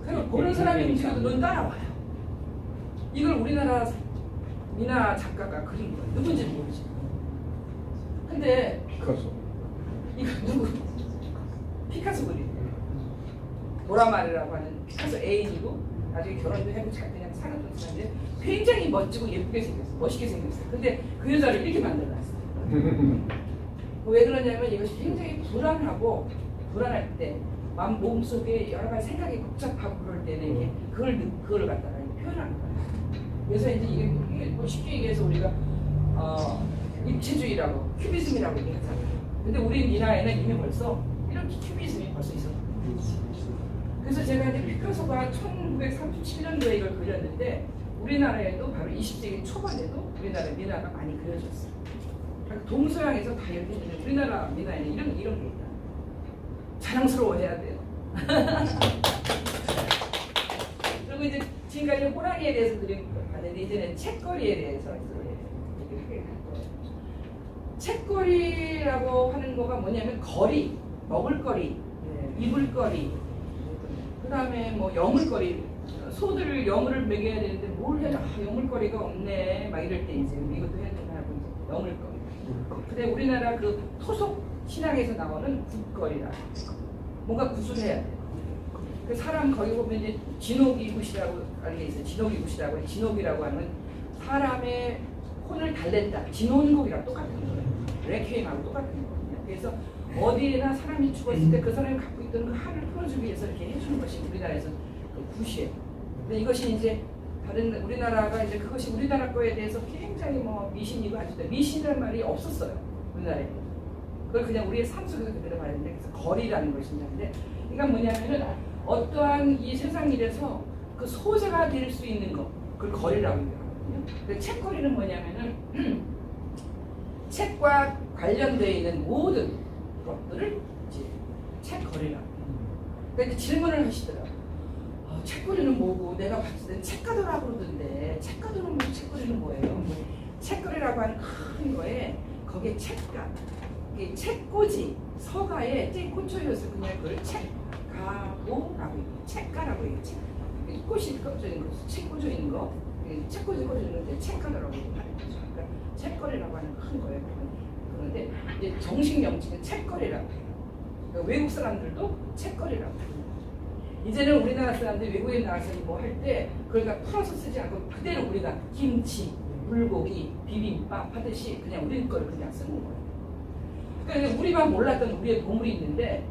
그리고 보는 사람이 움직여도 눈 따라와요. 이걸 우리나라 미나 작가가 그린 거예요. 누군지 모르지. 근데 피카소. 이거 누구? 피카소 그린 거예요. 도라마르라고 하는 피카소 애인이고 나중에 결혼도 해고 잘 그냥 사는 사람인데 굉장히 멋지고 예쁘게 생겼어요. 멋있게 생겼어요. 근데 그 여자를 이렇게 만들어놨어요. 왜 그러냐면 이것이 굉장히 불안할 때 몸속에 여러 가지 생각이 복잡하고 그럴 때는 이게 그걸 갖다가 표현하는 거예요. 그래서 이제 이게 뭐 쉽게 얘기해서 우리가 입체주의라고 큐비즘이라고 얘기하잖아요. 근데 우리 미나에는 이미 벌써 이런 큐비즘이 벌써 있었거든요. 그래서 제가 이제 피카소가 1937년도에 이걸 그렸는데 우리나라에도 바로 20세기 초반에도 우리나라 미나가 많이 그려졌어요. 그러니까 동서양에서 다 이렇게 있는데 우리나라 미나에는 이런 게 있다. 자랑스러워해야 돼요. 그리고 이제 지금까지 호랑이에 대해서 그린 봤는데 이제는 책거리에 대해서 얘기를 하게 될 거예요. 책거리라고 하는 거가 뭐냐면 거리, 먹을거리, 입을거리, 그 다음에 뭐 여물거리, 소들을 여물을 먹여야 되는데 뭘 해야 여물거리가 없네 막 이럴 때 이제 이것도 해야 되나 하고 이제 여물거리. 근데 우리나라 그 토속 신앙에서 나오는 굿거리라 뭔가 구술해야 돼요. 그 사람 거기 보면 이제 진옥이굿이라고 하는 게 있어요. 진옥이굿이라고 진옥이라고 하면 사람의 혼을 달랬다. 진혼곡이랑 똑같은 거예요. 레퀴엠하고 똑같은 거거든요. 그래서 어디에나 사람이 죽었을 때 그 사람이 갖고 있던 그 한을 풀어주기 위해서 이렇게 해주는 것이 우리나라에서 그 굿이에요. 근데 이것이 이제 다른 우리나라가 이제 그것이 우리나라 거에 대해서 굉장히 뭐 미신이고 아주 미신이라는 말이 없었어요. 우리나라에. 그걸 그냥 우리의 삶 속에서 그대로 말했는데 그래서 거리라는 것이 있는데 그러니까 뭐냐면은 어떠한 이 세상 일에서 그 소재가 될 수 있는 것 그걸 거리라고 얘기하거든요. 근데 책거리는 뭐냐면은 책과 관련되어 있는 모든 것들을 이제 책거리라고. 그러니까 질문을 하시더라고요. 책거리는 뭐고, 내가 봤을 땐 책가도라고 그러던데 책가도는 뭐, 책거리는 뭐예요? 뭐, 책거리라고 하는 큰 거에 거기에 책가, 이게 책꽂이, 서가에 땡 꽂혀있어서 그냥 그걸 책가도라고 해요. 책가라고 해요. 꽃이 꽂혀 있는 거, 책 꽂혀 있는 거, 책꽂이 꽂혀 있는데 책가도라고 하는 거죠. 그러니까 책거리라고 하는 큰 거예요. 그런데 이제 정식 명칭은 책거리라고 해요. 그러니까 외국 사람들도 책거리라고 해요. 이제는 우리나라 사람들이 외국에 나가서 뭐 할 때 그러니까 풀어서 쓰지 않고 그대로 우리가 김치, 불고기, 비빔밥 하듯이 그냥 우리 걸 그냥 쓰는 거예요. 그러니까 우리만 몰랐던 우리의 보물이 있는데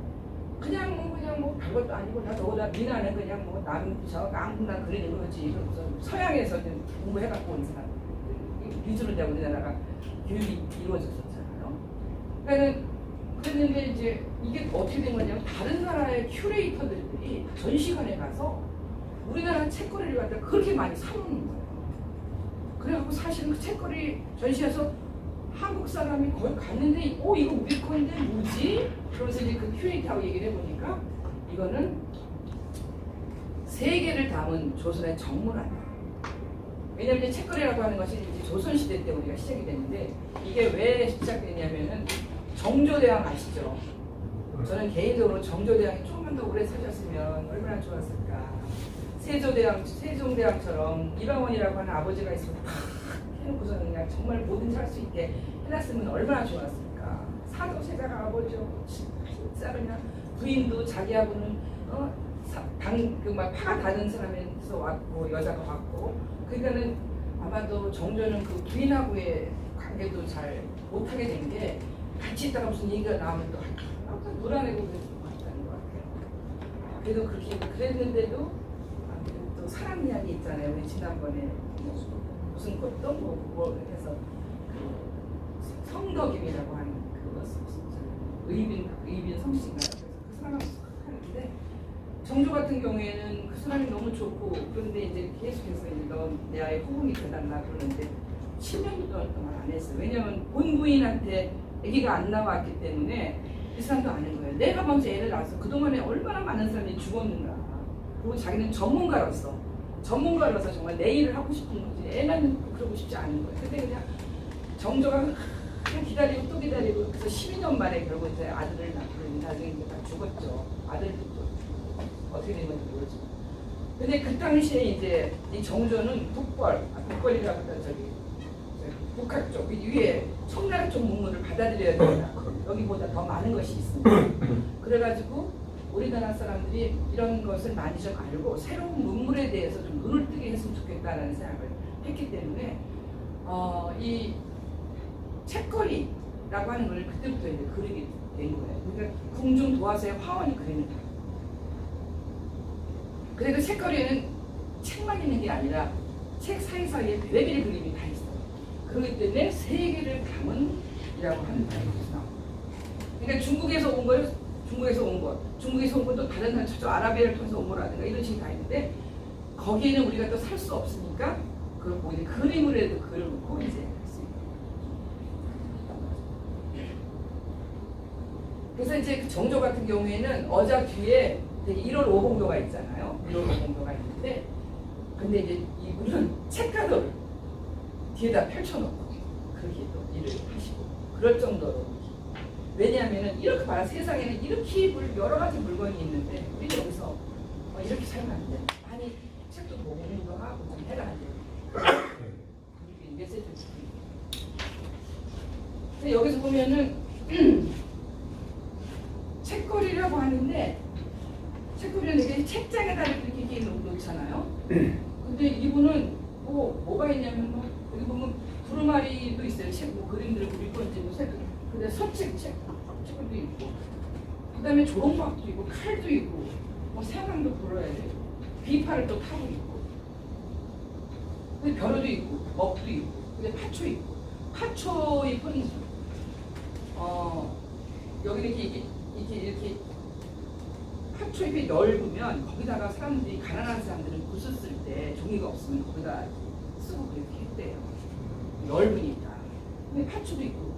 그냥 뭐 별것도 아니고 나 너보다 미나는 그냥 뭐 남저 아무나 그리는 거지. 그래서 서양에서 공부해갖고 온 사람 위주로 내가 우리나라가 교육이 이루어졌었잖아요. 그러니까 그랬는데 이제 이게 어떻게 된 거냐면 다른 나라의 큐레이터들이 전시관에 가서 우리나라 책거리를 갖다 그렇게 많이 사놓는 거예요. 그래갖고 사실은 그 책거리 전시에서 한국 사람이 거기 갔는데 이거 우리 건데 뭐지? 그러면서 이제 그 큐레이터하고 얘기를 해보니까 이거는 세계를 담은 조선의 정문화다. 왜냐면 이제 책거리라고 하는 것이 이제 조선시대 때 우리가 시작이 됐는데 이게 왜 시작됐냐면은 정조대왕 아시죠? 저는 개인적으로 정조대왕이 조금만 더 오래 사셨으면 얼마나 좋았을까. 세종대왕처럼 이방원이라고 하는 아버지가 있으면 다 해놓고서는 그냥 정말 뭐든지 할 수 있게 해놨으면 얼마나 좋았을까. 사도세자가 아버지요. 진짜 그냥 부인도 자기하고는 막 파가 다른 사람에서 왔고 여자가 왔고 그러니까는 아마도 정조는 그 부인하고의 관계도 잘 못하게 된 게 같이 있다가 무슨 얘기가 나오면 또 항상 놀아내고 그랬던 것 같아요. 그래도 그렇게 그랬는데도 또 사랑 이야기 있잖아요. 우리 지난번에 무슨 것도 뭐 해서 그 성덕임이라고 하는 그거 의빈 성씨인가요? 그래서 그 사람하고 하는데 정조 같은 경우에는 그 사람이 너무 좋고 그런데 이제 계속해서 이제 너 내 아이 호응이 되달라 그러는데 10년도 동안 안 했어요. 왜냐면 본 부인한테 아기가 안 나왔기 때문에 이 사람도 아는 거예요. 내가 먼저 애를 낳아서 그동안에 얼마나 많은 사람이 죽었는가. 그리고 자기는 전문가로서 정말 내 일을 하고 싶은 거지. 애는 그러고 싶지 않은 거예요. 근데 그냥 정조가 그냥 기다리고 또 기다리고 그래서 12년 만에 결국 이제 아들을 낳고 나중에 이제 다 죽었죠. 아들도 어떻게 된 건지 모르지만. 근데 그 당시에 이제 이 정조는 북벌이라고 하던 저기 북학 쪽 위에 청나라 쪽 문물을 받아들여야 된다. 여기보다 더 많은 것이 있습니다. 그래가지고 우리나라 사람들이 이런 것을 많이 좀 알고 새로운 문물에 대해서 좀 눈을 뜨게 했으면 좋겠다는 생각을 했기 때문에 이 책거리라고 하는 걸 그때부터 이제 그리게 된 거예요. 그러니까 궁중 도화서의 화원이 그리는 거예요. 그리고 책거리에는 책만 있는 게 아니라 책 사이사이에 별의별 그림이 다 있어요. 그렇기 때문에 세계를 담은 이라고 하는 말이 나옵니다. 그러니까 중국에서 온 것도 다른 나라 저쪽 아라비아를 통해서 온 거라든가 이런 식이 다 있는데 거기에는 우리가 또 살 수 없으니까 그걸 뭐 이제 그림으로라도 그려놓고 이제 할 수 있는. 그래서 이제 그 정조 같은 경우에는 어자 뒤에 되게 1월 5공도가 있잖아요. 1월 5공도가 있는데 근데 이제 이분은 책가도를 뒤에다 펼쳐놓고 그렇게 또 일을 하시고 그럴 정도로 왜냐하면은 이렇게 봐라 세상에는 이렇게 여러 가지 물건이 있는데 우리 여기서 이렇게 살면 안 돼. 아니 책도 보고 공부도 하고 좀 해라 안 돼. 이렇게 메시지를 주고. 근데 여기서 보면은 책거리라고 하는데 책거리는 이렇게 책장에다 이렇게 놓잖아요. 근데 이분은 뭐가 있냐면 여기 보면 두루마리도 있어요. 책 그림들을 그릴 건지 뭐 책. 근데 책도 있고, 그 다음에 조롱박도 있고, 칼도 있고, 사강도 불어야 되고, 비파를 또 타고 있고, 근데 벼루도 있고, 먹도 있고, 근데 파초 있고, 파초 잎은 여기 이렇게 파초 잎이 넓으면 거기다가 사람들이 가난한 사람들은 붓을 쓸 때 종이가 없으면 거기다 쓰고 그렇게 했대요. 넓으니까. 근데 파초도 있고.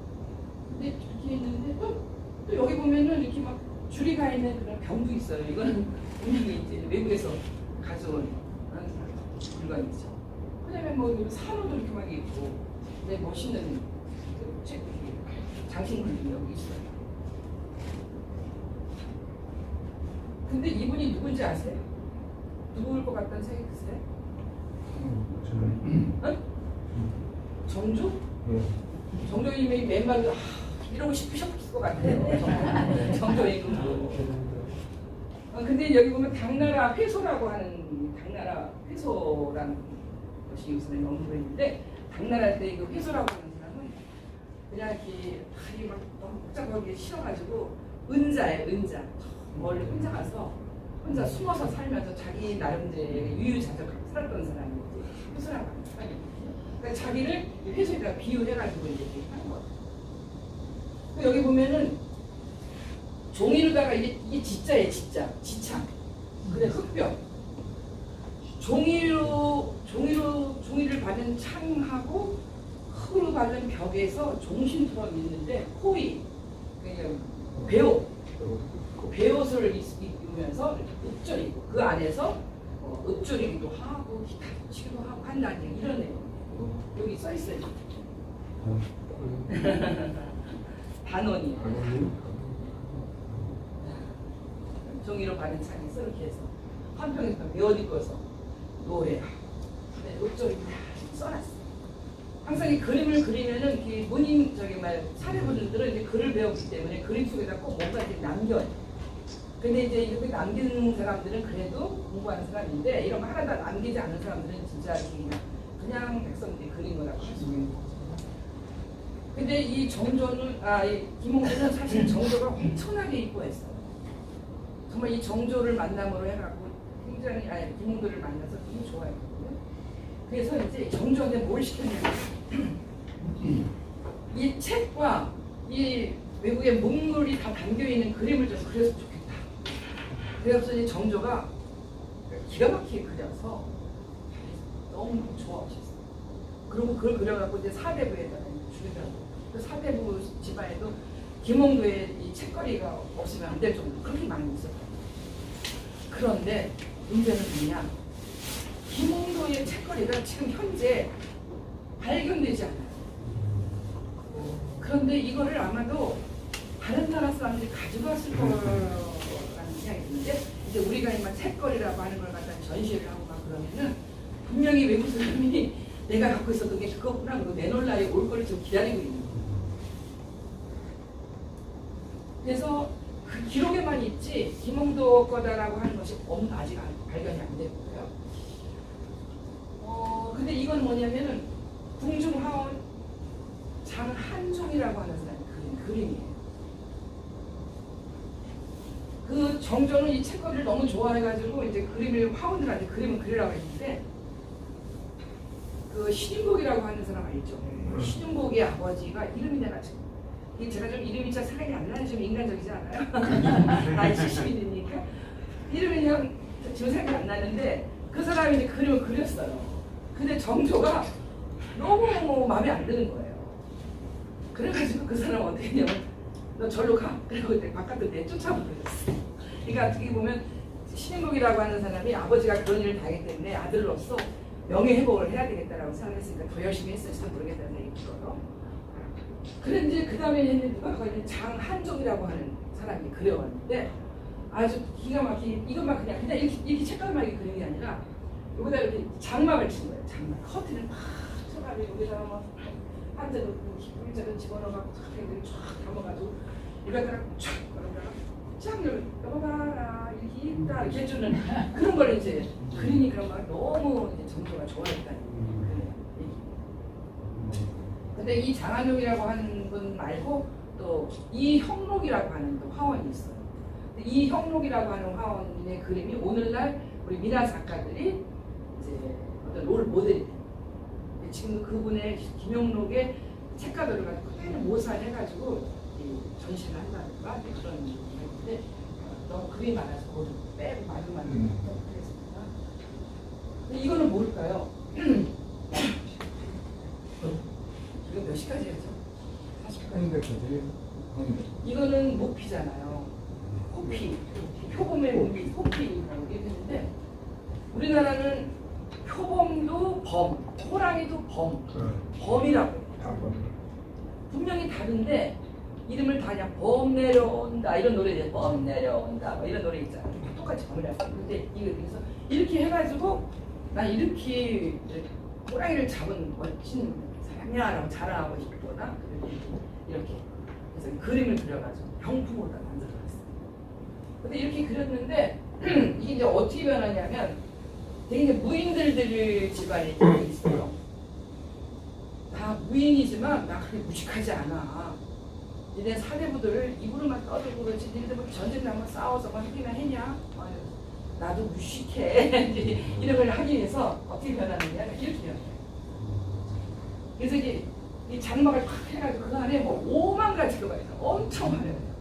근데 이렇게 있는데 또 여기 보면은 이렇게 막 줄이 가 있는 그런 병도 있어요. 이거는 분명히 이제 외국에서 가져온 물건이죠. 그다음에 뭐 산호도 이렇게 막 있고, 이제 멋있는 장식물들이 여기 있어요. 근데 이분이 누군지 아세요? 누구일 것 같다는 생각이 드세요? 응? 정조? 정조님이 맨발로 이러고 싶으셨을 것 같아요. 정조이고. 근데 여기 보면 당나라 회소라고 하는 당나라 회소라는 것이 우선 언급을 했는데, 당나라 때 그 회소라고 하는 사람은 그냥 이렇게 다리 막 너무 복잡하게 싫어가지고 은자예요, 은자. 멀리 혼자 가서 혼자 숨어서 살면서 자기 나름대로 유유자적하게 살았던 사람이 이제 회소라고 하는 사람이거든요. 그러니까 자기를 회소에다가 비유해가지고 이제 이렇게 하는 거예요. 여기 보면은 종이로다가 이게 지자예요, 지자, 지창. 근데 흑벽. 종이를 받은 창하고 흙으로 받은 벽에서 종신처럼 있는데 호이, 그냥 배옷, 배옷을 입으면서 이렇게 읍조리고 그 안에서 읍조리기도 하고 기타 치기도 하고 한다는 이런 내용. 여기 써 있어요. 단원이 종이로 받은 창이 이렇게 해서 한평에서 배옷 입고서 노래, 읍조리 써놨어요. 항상 이 그림을 그리면은 이 문인 사례분들은 이제 글을 배웠기 때문에 그림 속에다 꼭 뭔가 이렇게 남겨요. 근데 이제 이렇게 남기는 사람들은 그래도 공부하는 사람인데, 이런 거 하나 다 남기지 않은 사람들은 진짜 그냥 백성들이 그린 거라고 할 수 있는 거죠. 근데 이 정조는, 이 김홍도는 사실 정조가 엄청나게 이뻐했어요. 정말 이 정조를 만남으로 해갖고 굉장히, 김홍도를 만나서 되게 좋아했거든요. 그래서 이제 정조한테 뭘 시켰냐면, 이 책과 이 외국의 문물이 다 담겨있는 그림을 좀 그렸으면 좋겠다. 그래서 이제 정조가 기가 막히게 그려서 너무 좋아하셨어요. 그리고 그걸 그려갖고 이제 사대부에다가 주더라고요. 그 사대부 집안에도 김홍도의 이 책거리가 없으면 안 될 정도로 그렇게 많이 있었거든요. 그런데 문제는 뭐냐? 김홍도의 책거리가 지금 현재 발견되지 않아요. 그런데 이거를 아마도 다른 나라 사람들이 가져갔을 거라는 생각이 드는데, 이제 우리가 이만 책거리라고 하는 걸 갖다 전시를 하고 막 그러면은 분명히 외국 사람이 내가 갖고 있었던 게 그거구나 그러고 내놓을 날이 올 거를 지금 기다리고 있는 거예요. 그래서 그 기록에만 있지 김홍도 거다라고 하는 것이 아직 발견이 안 됐고요. 근데 이건 뭐냐면은 궁중하원 장한종이라고 하는 사람이 그린 그림이에요. 그 정조는 이 책거리를 너무 좋아해가지고 이제 그림을 화원들한테 그림을 그리라고 했는데, 그 신윤복이라고 하는 사람 알죠? 신윤복의 아버지가 이름이 내가 지금 제가 좀 이름이 잘 생각이 안 나는 좀 인간적이지 않아요? 나이 70이 되니까 이름이 그냥 지금 생각이 안 나는데, 그 사람이 이제 그림을 그렸어요. 근데 정조가 너무 마음에 안 드는 거예요. 그래가지고 그 사람 어떻게 했냐면, 너 절로 가. 그리고 바깥으로 내쫓아버렸어. 그러니까 어떻게 보면 신인국이라고 하는 사람이 아버지가 그런 일을 당했기 때문에 아들로서 명예회복을 해야 되겠다라고 생각했으니까 더 열심히 했을지도 모르겠다는 얘기 들어요. 그런데 이제 그 다음에 했는데 누가 거기 장한종이라고 하는 사람이 그려왔는데, 아주 기가 막히게 이것만 그냥 이렇게 책깔만하게 그린 게 아니라 여기다 이렇게 장막을 친 거예요. 장막 커튼을 막 쳐가지고 여기다가 막 한자도 글자도 집어넣어갖고 쫙 담아가지고 이거다가 쫙 걸어다가 쫙 여봐라 이렇게 있다 이렇게 해주는 그런 걸 이제 그리니 그런 걸 너무 이제 정조가 좋아했다는 얘기. 근데 이 장한용이라고 하는 분 말고 또 이형록이라고 하는 또 화원이 있어요. 이형록이라고 하는 화원의 그림이 오늘날 우리 미나 작가들이 이제 어떤 롤 모델이 돼요. 지금 그분의 김용록의 책가들을 가지고 그대로 모사해가지고 전시를 한다든가 그런 건데, 너무 그림이 많아서 그걸 빼고 말로 만들고 그랬습니다. 근데 이거는 뭘까요? 이거 몇 시까지 하죠? 40까지. 이거는 모피잖아요. 호피. 표범의 의미, 호피라고 얘기했는데 우리나라는 표범도 범, 호랑이도 범, 범이라고 해요. 분명히 다른데 이름을 다 그냥 범 내려온다 이런 노래, 범 내려온다 뭐 이런 노래 있잖아요. 똑같이 범이라고. 근데 그래서 이렇게 해가지고 난 이렇게 호랑이를 잡은 멋진 사람이야라고 자랑하고 싶거나 이렇게 그래서 그림을 그려가지고 병풍으로 다 만들어놨어요. 근데 이렇게 그렸는데 이게 이제 어떻게 변하냐면 되게 이제 무인들들 집안이 되게 있어요. 다 무인이지만 나 그렇게 무식하지 않아. 얘네 사대부들을 입으로만 떠들고 그러지 니네들 뭐 전쟁 나면 싸워서 뭐 하기나 했냐? 아유, 나도 무식해. 이런 걸 하기 위해서 어떻게 변하느냐 이렇게 변해요. 그래서 이제 이 장막을 탁 해가지고 그 안에 뭐 5만 가지가 있어. 엄청 화려해요.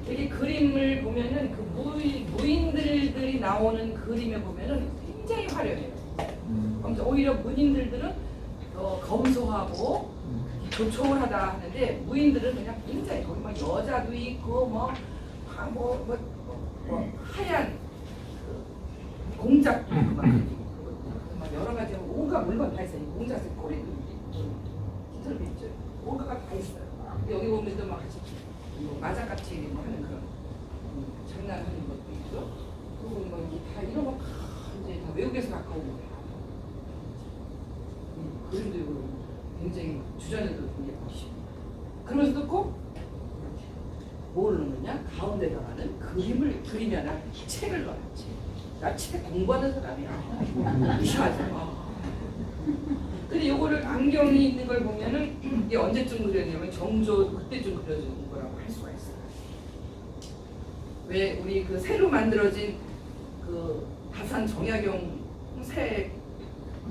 이렇게 그림을 보면은 그 무인들들이 나오는 그림에 보면은 굉장히 화려해요. 오히려 문인들은 검소하고 조촐하다 하는데 무인들은 그냥 굉장히 거기 막 여자도 있고 뭐 하얀 그 공작도 있고 막 여러 가지 온갖 물건 다 있어요. 공작색 꼬리도 있고 깃털도 있죠. 온갖 다 있어요. 여기 보면 또 막 마자같이 뭐 하는 그런 장난하는 것도 있고 그리고 뭐 다 이런 거 이제 다 외국에서 갖고 온 거예요. 그림도 굉장히 주전에도 굉장히 멋있고 그러면서도 꼭 이렇게 뭘 넣느냐 가운데다가는 그림을 그리면 책을 넣어야지. 나 책 공부하는 사람이야. 무시하죠. 근데 요거를 안경이 있는 걸 보면은 이게 언제쯤 그렸냐면 정조 그때쯤 그려진 거라고 할 수가 있어요. 왜 우리 그 새로 만들어진 그 다산 정약용 새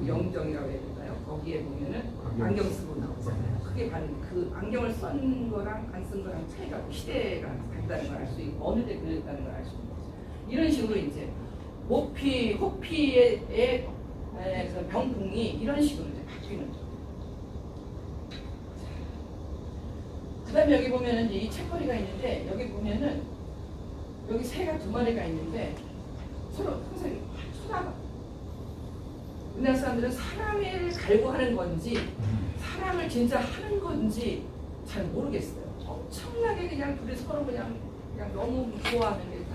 영정이라고 해야 되나요? 거기에 보면은 안경 쓰고 나오잖아요. 그게 바로 그 안경을 쓴 거랑 안 쓴 거랑 차이가 시대가 같다는 걸 알 수 있고 어느 때 그렸다는 걸 알 수 있는 거죠. 이런 식으로 이제 호피의 그 병풍이 이런 식으로 이제 바뀌는 거죠. 그 다음에 여기 보면은 이제 이 책거리가 있는데 여기 보면은 여기 새가 2마리가 있는데 서로 항상 쳐다봐. 우리나라 사람들은 사람을 갈구하는 건지 사람을 진짜 하는 건지 잘 모르겠어요. 엄청나게 그냥 둘이 서로 그냥 너무 좋아하는 게 다.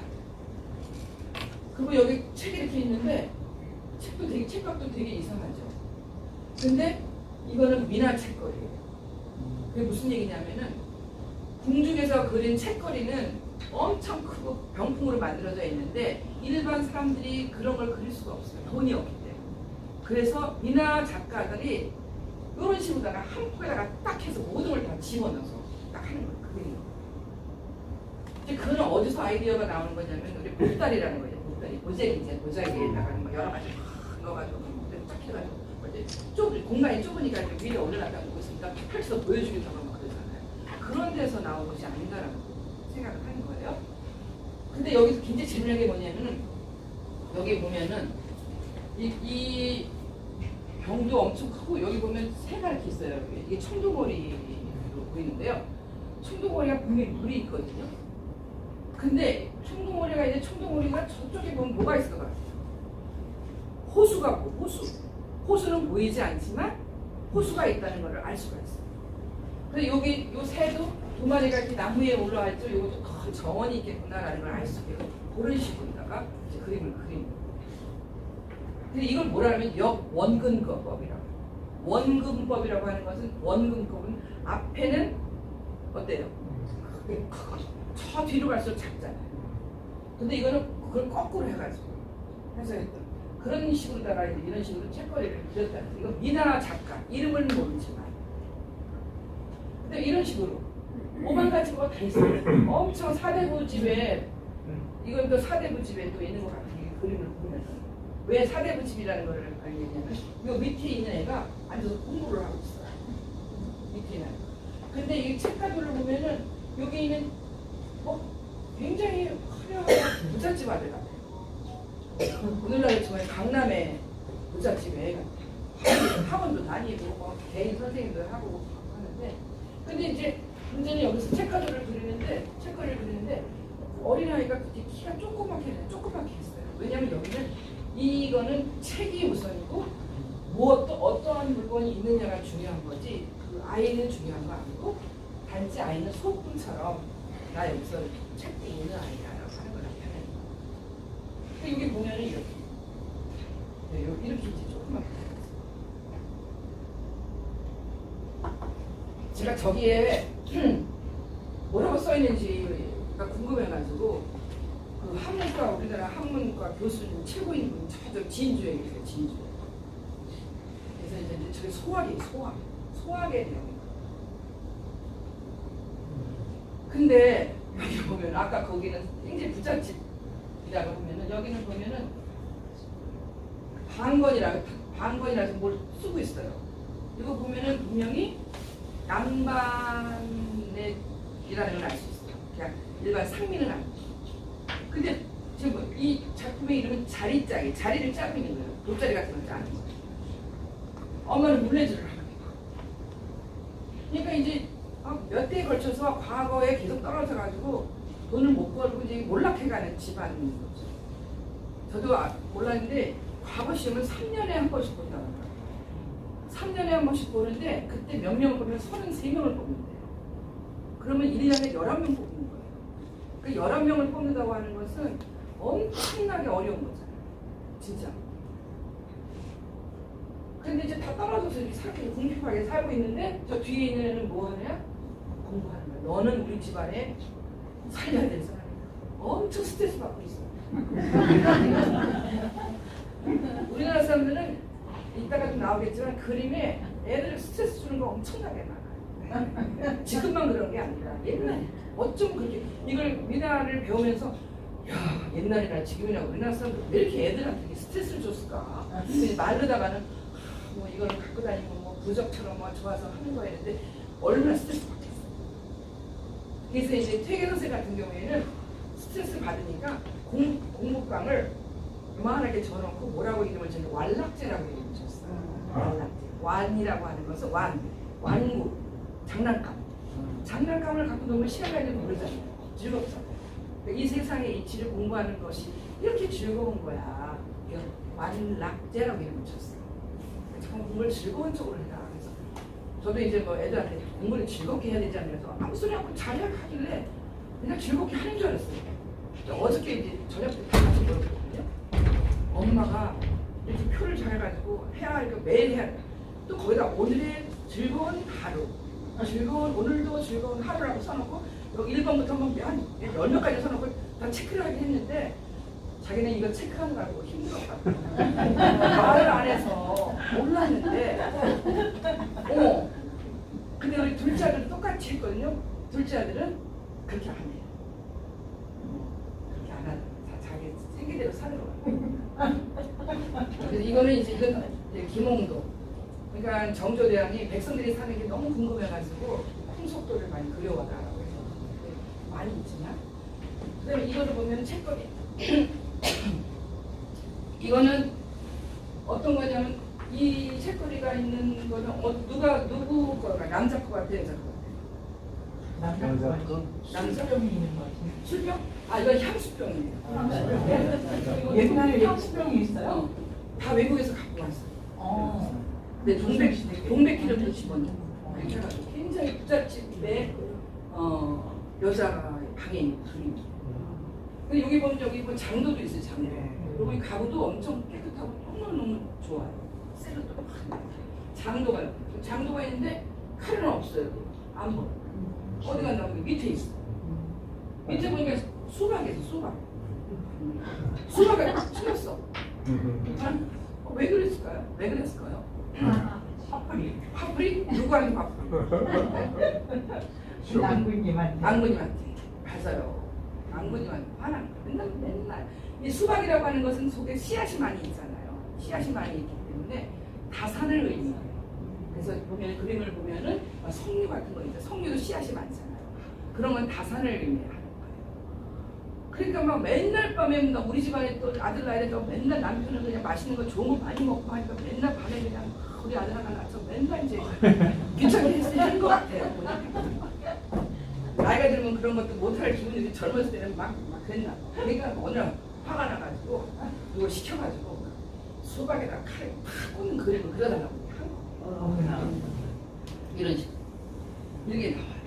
그리고 여기 책이 이렇게 있는데 책도 되게 책각도 되게 이상하죠. 근데 이거는 미나 책거리예요. 그게 무슨 얘기냐면은 궁중에서 그린 책거리는 엄청 크고 병풍으로 만들어져 있는데 일반 사람들이 그런 걸 그릴 수가 없어요. 돈이 없기 때문에. 그래서 미나 작가들이 이런 식으로다가 한 폭에다가 딱 해서 모든 걸 다 집어넣어서 딱 하는 거예요. 그리는 거. 이제 그거는 어디서 아이디어가 나오는 거냐면 우리 보따리라는 거예요. 보따리. 보자기에다가 뭐 여러 가지 막 넣어가지고 딱 해가지고 이제 공간이 좁으니까 이제 위에 올려놨다 놓고 있으니까 펼쳐서 보여주기도 하고 막 그러잖아요. 그런 데서 나온 것이 아닌가라고 생각을 하는 거예요. 근데 여기서 굉장히 재미난 게 뭐냐면은 여기 보면은 이 병도 엄청 크고 여기 보면 새가 이렇게 있어요. 이게 청둥오리로 보이는데요. 청둥오리가 분명히 물이 있거든요. 근데 청둥오리가 있는데 청둥오리가 저쪽에 보면 뭐가 있을 것 같아요? 호수가 호수. 호수는 보이지 않지만 호수가 있다는 것을 알 수가 있어요. 근데 여기 요 새도 2마리가 이렇게 나무에 올라와 있죠. 이것도 큰 정원이 있겠구나라는 걸 알 수 있게 그런 식으로다가 이제 그림을 그리는 거예요. 근데 이걸 뭐라 하면 역원근법이라고. 원근법이라고 하는 것은 원근법은 앞에는 어때요? 저 뒤로 갈수록 작잖아요. 근데 이거는 그걸 거꾸로 해가지고 해서 그런 식으로다가 이제 이런 식으로 책거리를 그렸다는 거예요. 이거 미나 작가 이름은 모르지만 근데 이런 식으로 5만 가지가 다 있어요. 엄청 사대부 집에 이건 또 사대부 집에 또 있는 것 같은 게 그림을 보면은 왜 사대부 집이라는 걸 알겠냐면 이 밑에 있는 애가 앉아서 공부를 하고 있어요. 밑에 있는. 근데 이 책가들을 보면은 여기 있는 굉장히 화려한 부잣집 아들 같아요. 오늘날 정말 강남의 부잣집 애 같아요. 학원도 다니고 개인 선생님도 하고 하는데 있는데, 근데 이제 문제는 여기서 책가루를 그리는데 어린아이가 그렇게 키가 조그맣게 했어요. 왜냐면 여기는 이거는 책이 우선이고 또 어떠한 물건이 있느냐가 중요한 거지 그 아이는 중요한 거 아니고 단지 아이는 소품처럼 나 여기서 책도 있는 아이야라고 하는 걸 나타내는 거예요. 근데 여기 보면은 이렇게 이렇게 이제 조그맣게 제가 저기에 뭐라고 써 있는지가 궁금해가지고 그 한문과 우리나라 한문과 교수님 최고인 분이 저쪽 진주에 계세요. 진주. 그래서 이제 저게 소학에 대한 거. 근데 여기 보면 아까 거기는 굉장히 부잣집이라고 보면은 여기는 보면은 방건이라서 뭘 쓰고 있어요. 이거 보면은 분명히 남반이라는 걸 알 수 있어요. 그냥 일반 상민은 아니고. 근데 지금 이 작품의 이름은 자리짜기, 자리를 짜고 있는 거예요. 돗자리 같은 걸 짜는 거예요. 엄마는 물레질을 하는 거예요. 그러니까 이제 몇 대에 걸쳐서 과거에 계속 떨어져 가지고 돈을 못 벌고 이제 몰락해가는 집안인 거죠. 저도 몰랐는데 과거 시험은 3년에 한 번씩 본다는 거예요. 3년에 한 번씩 보는데 그때 몇 명을 보면 33명을 뽑는데요. 그러면 1년에 11명 뽑는 거예요. 그 11명을 뽑는다고 하는 것은 엄청나게 어려운 거잖아요. 진짜. 근데 이제 다 떨어져서 이렇게 궁핍하게 살고 있는데 저 뒤에 있는 애는 뭐 하냐? 공부하는 거야. 너는 우리 집안에 살려야 될 사람이야. 엄청 스트레스 받고 있어. 우리나라 사람들은 이따가 좀 나오겠지만 그림에 애들 스트레스 주는 거 엄청나게 많아요. 지금만 그런 게 아니라 옛날에 어쩜 그렇게 이걸 미나를 배우면서 야 옛날이나 지금이나 우리나라 사람들 왜 이렇게 애들한테 스트레스를 줬을까? 근데 말르다가는 뭐 이걸 갖고 다니고 뭐 부적처럼 뭐 좋아서 하는 거였는데 얼마나 스트레스 받겠어. 그래서 이제 퇴계 선생 같은 경우에는 스트레스 받으니까 공부방을 요만하게 줘놓고 뭐라고 이름을 저는 왈락제라고 이름을 줬어요. 왈락제. 완이라고 하는 것은 완구, 장난감. 장난감을 갖고 놀면 시간 가는 줄 모르잖아요. 즐겁잖아요. 이 세상의 이치를 공부하는 것이 이렇게 즐거운 거야. 완락제라고 이름을 줬어요. 정말 공부를 즐거운 쪽으로 해라. 그래서 저도 이제 뭐 애들한테 공부를 즐겁게 해야 되지 않면서 아무 소리 않고 자기가 하길래 그냥 즐겁게 하는 줄 알았어요. 어저께 이제 저녁 때 같이 물어봤거든요. 엄마가 이렇게 표를 잘해가지고 해야 하니까 매일 해야 돼. 또 거기다 오늘의 즐거운 하루, 오늘도 즐거운 하루라고 써놓고 여기 1번부터 뭐 한 10명까지 써놓고 다 체크를 하긴 했는데 자기는 이거 체크하느라고 힘들었다고 말을 안 해서 몰랐는데 근데 우리 둘째 아들은 똑같이 했거든요. 둘째 아들은 그렇게 안 해요. 그렇게 안 하는 자기 생기대로 사는 거예요. 그래서 이거는 이제 김홍도 그러니까 정조대왕이 백성들이 사는 게 너무 궁금해가지고 풍속도를 많이 그려와달라고 해서 많이 있지만 그다음에 이거를 보면 책거리 이거는 어떤 거냐면 이 책거리가 있는 거는 누구 거가 남자 거 같아요, 여자 거 같아요? 남자 병이 있는 거 같아요. 술병? 이건 향수병이에요. 옛날에 향수병이 있어요? 다 외국에서 갖고 왔어요. 근데 동백기름도 집어넣고 그렇게 해가지고 굉장히 부잣집에 여자가 방에 있는 그림이에요. 근데 여기 보면 여기 뭐 장도도 있어요, 장도. 그리고 이 가구도 엄청 깨끗하고 너무너무 좋아요. 셀러도 막 장도가 있는데 칼은 없어요. 안 보여. 어디 간다고 밑에 있어. 밑에 보니까 수박이었어, 수박. 수박이 틀렸어. 왜 그랬을까요? 화풀이? 누구한테 화풀이? 낭군님한테. 맞아요. 낭군님한테 화난 거예요. 맨날. 이 수박이라고 하는 것은 속에 씨앗이 많이 있잖아요. 씨앗이 많이 있기 때문에 다산을 의미해요. 그래서 보면 그림을 보면은 석류 같은 거 있죠. 석류도 씨앗이 많잖아요. 그런 건 다산을 의미하는 거예요. 그러니까 막 맨날 밤에 우리 집안에 또 아들 나이에 또 맨날 남편은 그냥 맛있는 거 좋은 거 많이 먹고 하니까 맨날 밤에 그냥 우리 아들 하나 낳아서 맨날 이제 귀찮게 했을 것 같아요. 나이가 들면 그런 것도 못할 기분이 젊었을 때는 막 그랬나. 그러니까 어느 날 화가 나가지고 이걸 시켜가지고 수박에다 칼을 팍 꽂는 그림을 그려달라고 한 거. 이런 식으로. 이렇게 나와요.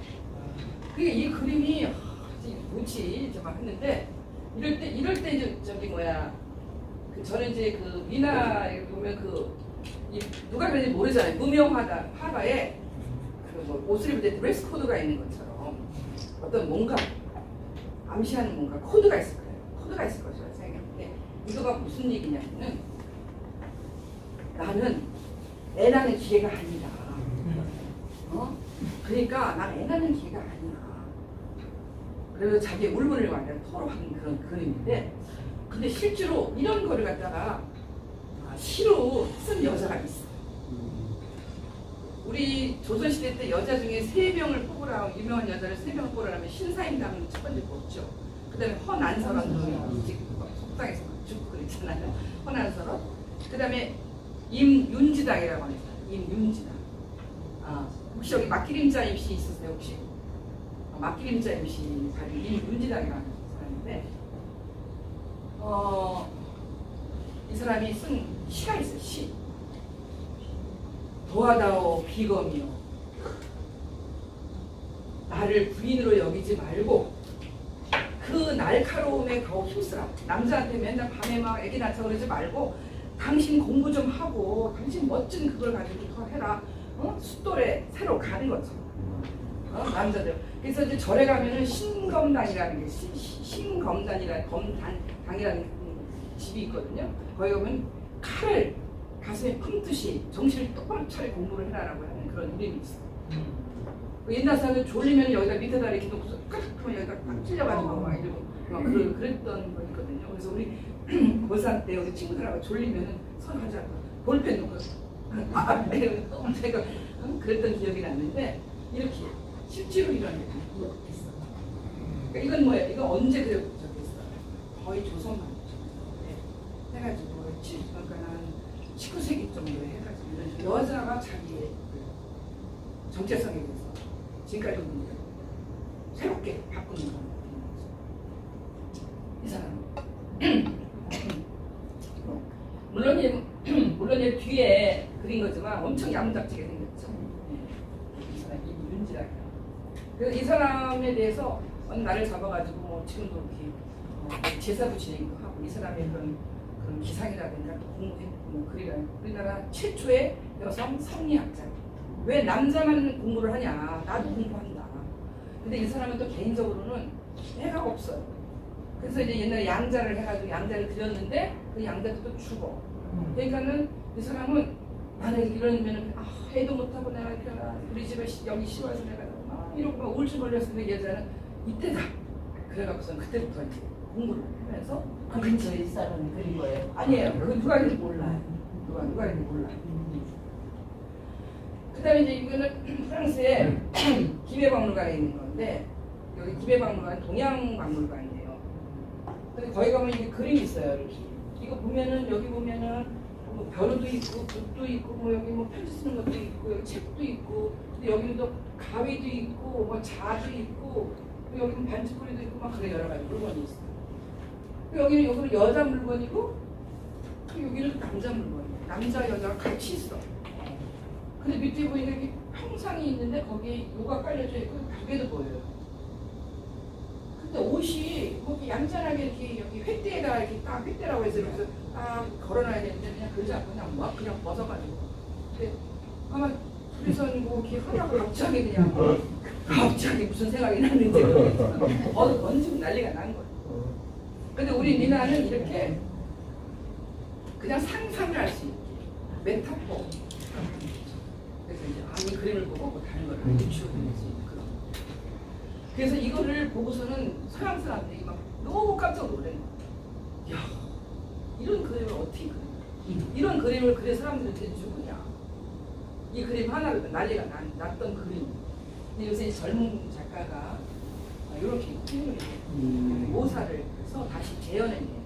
그게 이 그림이 뭐지? 막 했는데 이럴 때 이제 저기 뭐야. 저는 이제 그 미나에 보면 누가 그런지 모르잖아요. 무명하다 화가에 뭐 옷을 입을 때 드레스 코드가 있는 것처럼 어떤 뭔가 암시하는 뭔가 코드가 있을 거예요. 코드가 있을 것이라고 생각했는데 이거가 무슨 얘기냐면은 나는 애 낳는 기회가 아니다. 그러니까 난 애 낳는 기회가 아니야. 그래서 자기의 울분을 완전 토로하는 그런 그림인데 근데 실제로 이런 거를 갖다가 시로 쓴 여자가 있어요. 우리 조선시대 때 여자 중에 3명을 뽑으라, 유명한 여자를 3명을 뽑으라면 신사임당은 첫 번째 뽑죠. 그 다음에 허난설원, 속당에서 죽고 그랬잖아요. 허난설원. 그 다음에 임윤지당이라고 합니다. 임윤지당. 혹시 여기 막기림자 임시 있으세요? 혹시? 막기림자 임시 바로 임윤지당이라는 사람인데 이 사람이 쓴 시가 있어요. 시. 도하다오 비검이요. 나를 부인으로 여기지 말고 그 날카로움에 더욱 힘쓰라. 남자한테 맨날 밤에 막 애기 낳자 그러지 말고 당신 공부 좀 하고 당신 멋진 그걸 가지고 더 해라. 숫돌에 새로 가는 것처럼. 남자들. 그래서 이제 절에 가면은 신검단이라는 게 신검단이라는 당이라는 집이 있거든요. 거기 가면 칼을 가슴에 품듯이 정신을 똑바로 차리고 공부를 해라라고 하는 그런 이름이 있어요. 옛날 사람은 졸리면 여기다 밑에다 이렇게 놓고 깍하면 여기다 딱 찔려가지고 막 이러고 막 그랬던 거 있거든요. 그래서 우리 고3 때 우리 친구들하고 졸리면은 손 하자 볼펜 놓고 제가 그랬던 기억이 났는데 이렇게 실제로 이런 게 있어. 그러니까 이건 뭐야? 이거 언제 그랬어? 거의 조선만 해가지고 그러니까 한 19세기 정도에 해가지고 이런 여자가 자기의 정체성에 대해서 지금까지 새롭게 바꾸는 건 이 사람. 물론 이 뒤에 그린 거지만 엄청 야무잡지게 생겼죠. 이 사람 이윤지라고. 그래서 이 사람에 대해서 나를 잡아가지고 뭐 지금도 이렇게 제사도 진행도 하고 이 사람의 그런 기상이라든가 공부했고 뭐 그리가 우리나라 최초의 여성 성리학자. 왜 남자만 공부를 하냐? 나도 공부한다. 근데 이 사람은 또 개인적으로는 애가 없어요. 그래서 이제 옛날에 양자를 해가지고 양자를 그렸는데 그 양자도 또 죽어. 그러니까는 이 사람은 나는 이러면은 애도 못하고 내가 우리 집에 여기 싫어해서 내가 이러고 막 우울증 걸렸으면 여자는 이때다. 그래갖고선 그때부터 이제 공부를 하면서 근처에 이 사람이 그린 거예요? 아니에요. 그 누가 있는지 몰라요. 누가 있는지 몰라요. 그 다음에 이제 이거는 프랑스의 김해박물관에 있는 건데 여기 김해박물관 동양박물관이에요. 근데 거기 가면 이게 그림이 있어요. 이렇게. 이거 보면은 여기 보면은 뭐 벼루도 있고 붓도 있고 뭐 여기 뭐 편지 쓰는 것도 있고 여기 책도 있고 근데 여기는 또 가위도 있고 뭐 자도 있고 여기는 반지꼬리도 있고 막 그래 여러 가지 물건이 있어요. 여기는 여자 물건이고 여기는 남자 물건이에요. 남자 여자가 같이 있어. 근데 밑에 보이는 게 평상이 있는데 거기에 요가 깔려져 있고 벽에도 보여요. 근데 옷이 뭐 이렇게 얌전하게 이렇게 여기 횃대에다가 이렇게 딱 횃대라고 해서 여기서 딱 걸어놔야 되는데 그냥 그러지 않고 그냥 벗어가지고. 근데 아마 그래서 뭐 이렇게 하다가 갑자기 무슨 생각이 났는지 모르겠지만 던지고 난리가 난 거예요. 근데 우리 미나는 이렇게 그냥 상상을 할 수 있게 메타포. 그래서 이제 이 그림을 보고 뭐 다른 걸 유추해 볼수 있는 그런. 그래서 이거를 보고서는 서양 사람들이 막 너무 깜짝 놀란 거예요. 야, 이런 그림을 어떻게 그려? 이런 그림을 그린 사람들한테 누구냐? 이 그림 하나로 난리가 났던 그림. 근데 요새 젊은 작가가 이렇게 그림을 모사를 해서 다시 재현해내요.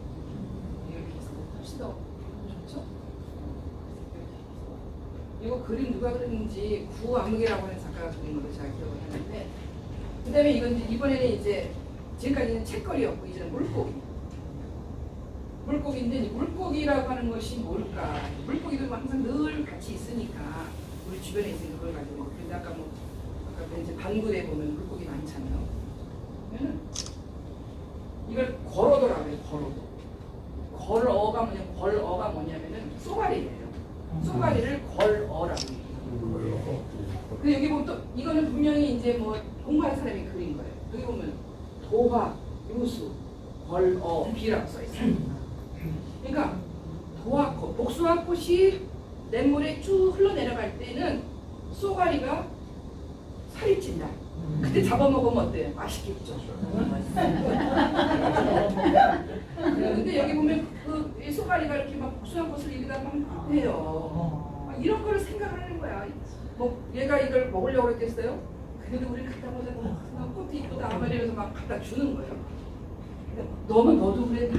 이렇게 해서 훨씬 더 좋죠? 이거 그림 누가 그렸는지 구암흑이라고 하는 작가가 그린 걸로 제가 기억을 하는데, 그다음에 이번에는 이제 지금까지는 책거리였고 이제는 물고기인데 이 물고기라고 하는 것이 뭘까? 물고기도 항상 늘 같이 있으니까 우리 주변에 있는 그걸 가지고, 근데 아까 이제 반구에 보면 물고기 많잖아요. 그러면은 이걸 걸어도라고 해요. 걸어가 뭐냐면은 쏘가리예요. 쏘가리를 걸어라고 해요. 근데 여기 보면 또 이거는 분명히 이제 뭐 공부한 사람이 그린 거예요. 여기 보면 도화, 요수, 걸어, 비라고 써 있어요. 그러니까 도화꽃, 복숭아꽃이 냇물에 쭉 흘러내려갈 때는 쏘가리가 살이 찐다. 그때 잡아먹으면 어때요? 맛있겠죠. 근데 여기 보면 이 쏘가리가 이렇게 막 복숭아꽃을 입에다 막 해요. 이런 거를 생각하는 거야. 뭐 얘가 이걸 먹으려고 그랬겠어요? 그래도 우리 갖다 보자. 꽃도 이쁘다. 아마 이러면서 막 갖다 주는 거예요. 너는 너도 그래.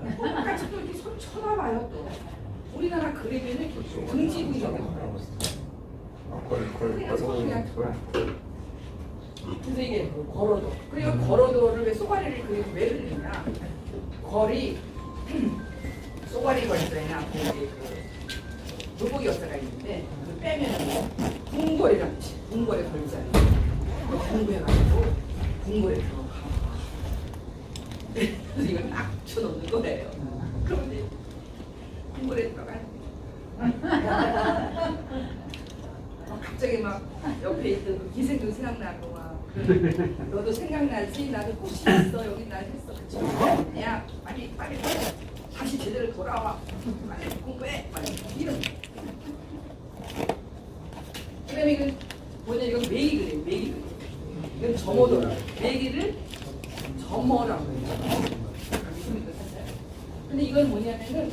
나도 똑같이 또 이렇게 손 쳐놔봐요 또. 우리나라 그림에는 등지 부위가 그래서 이게 걸어도. 그리고 걸어도를 왜 쏘가리를 왜 그리냐? 걸이 쏘가리 걸자에나 물고기 역사가 있는데 그 빼면 궁궐이라고 치. 궁궐에 걸자에 궁궐해가지고 궁궐에 들어가. 그래서 이걸 딱 쳐놓는 거예요. 그럼 이제 궁궐에 들어가요. 갑자기 막 옆에 있던 그 기생도 생각나고 막 너도 생각나지? 나도 꽃이 있어. 여기 날 했어. 그치? 야 빨리 다시 제대로 돌아와. 빨리 공부해. 빨리 이런. 그 다음에 이건 뭐냐, 이건 메기 그래요. 메기 그래. 이건 점어도라고. 메기를 점어라고 해요. 근데 이건 뭐냐면은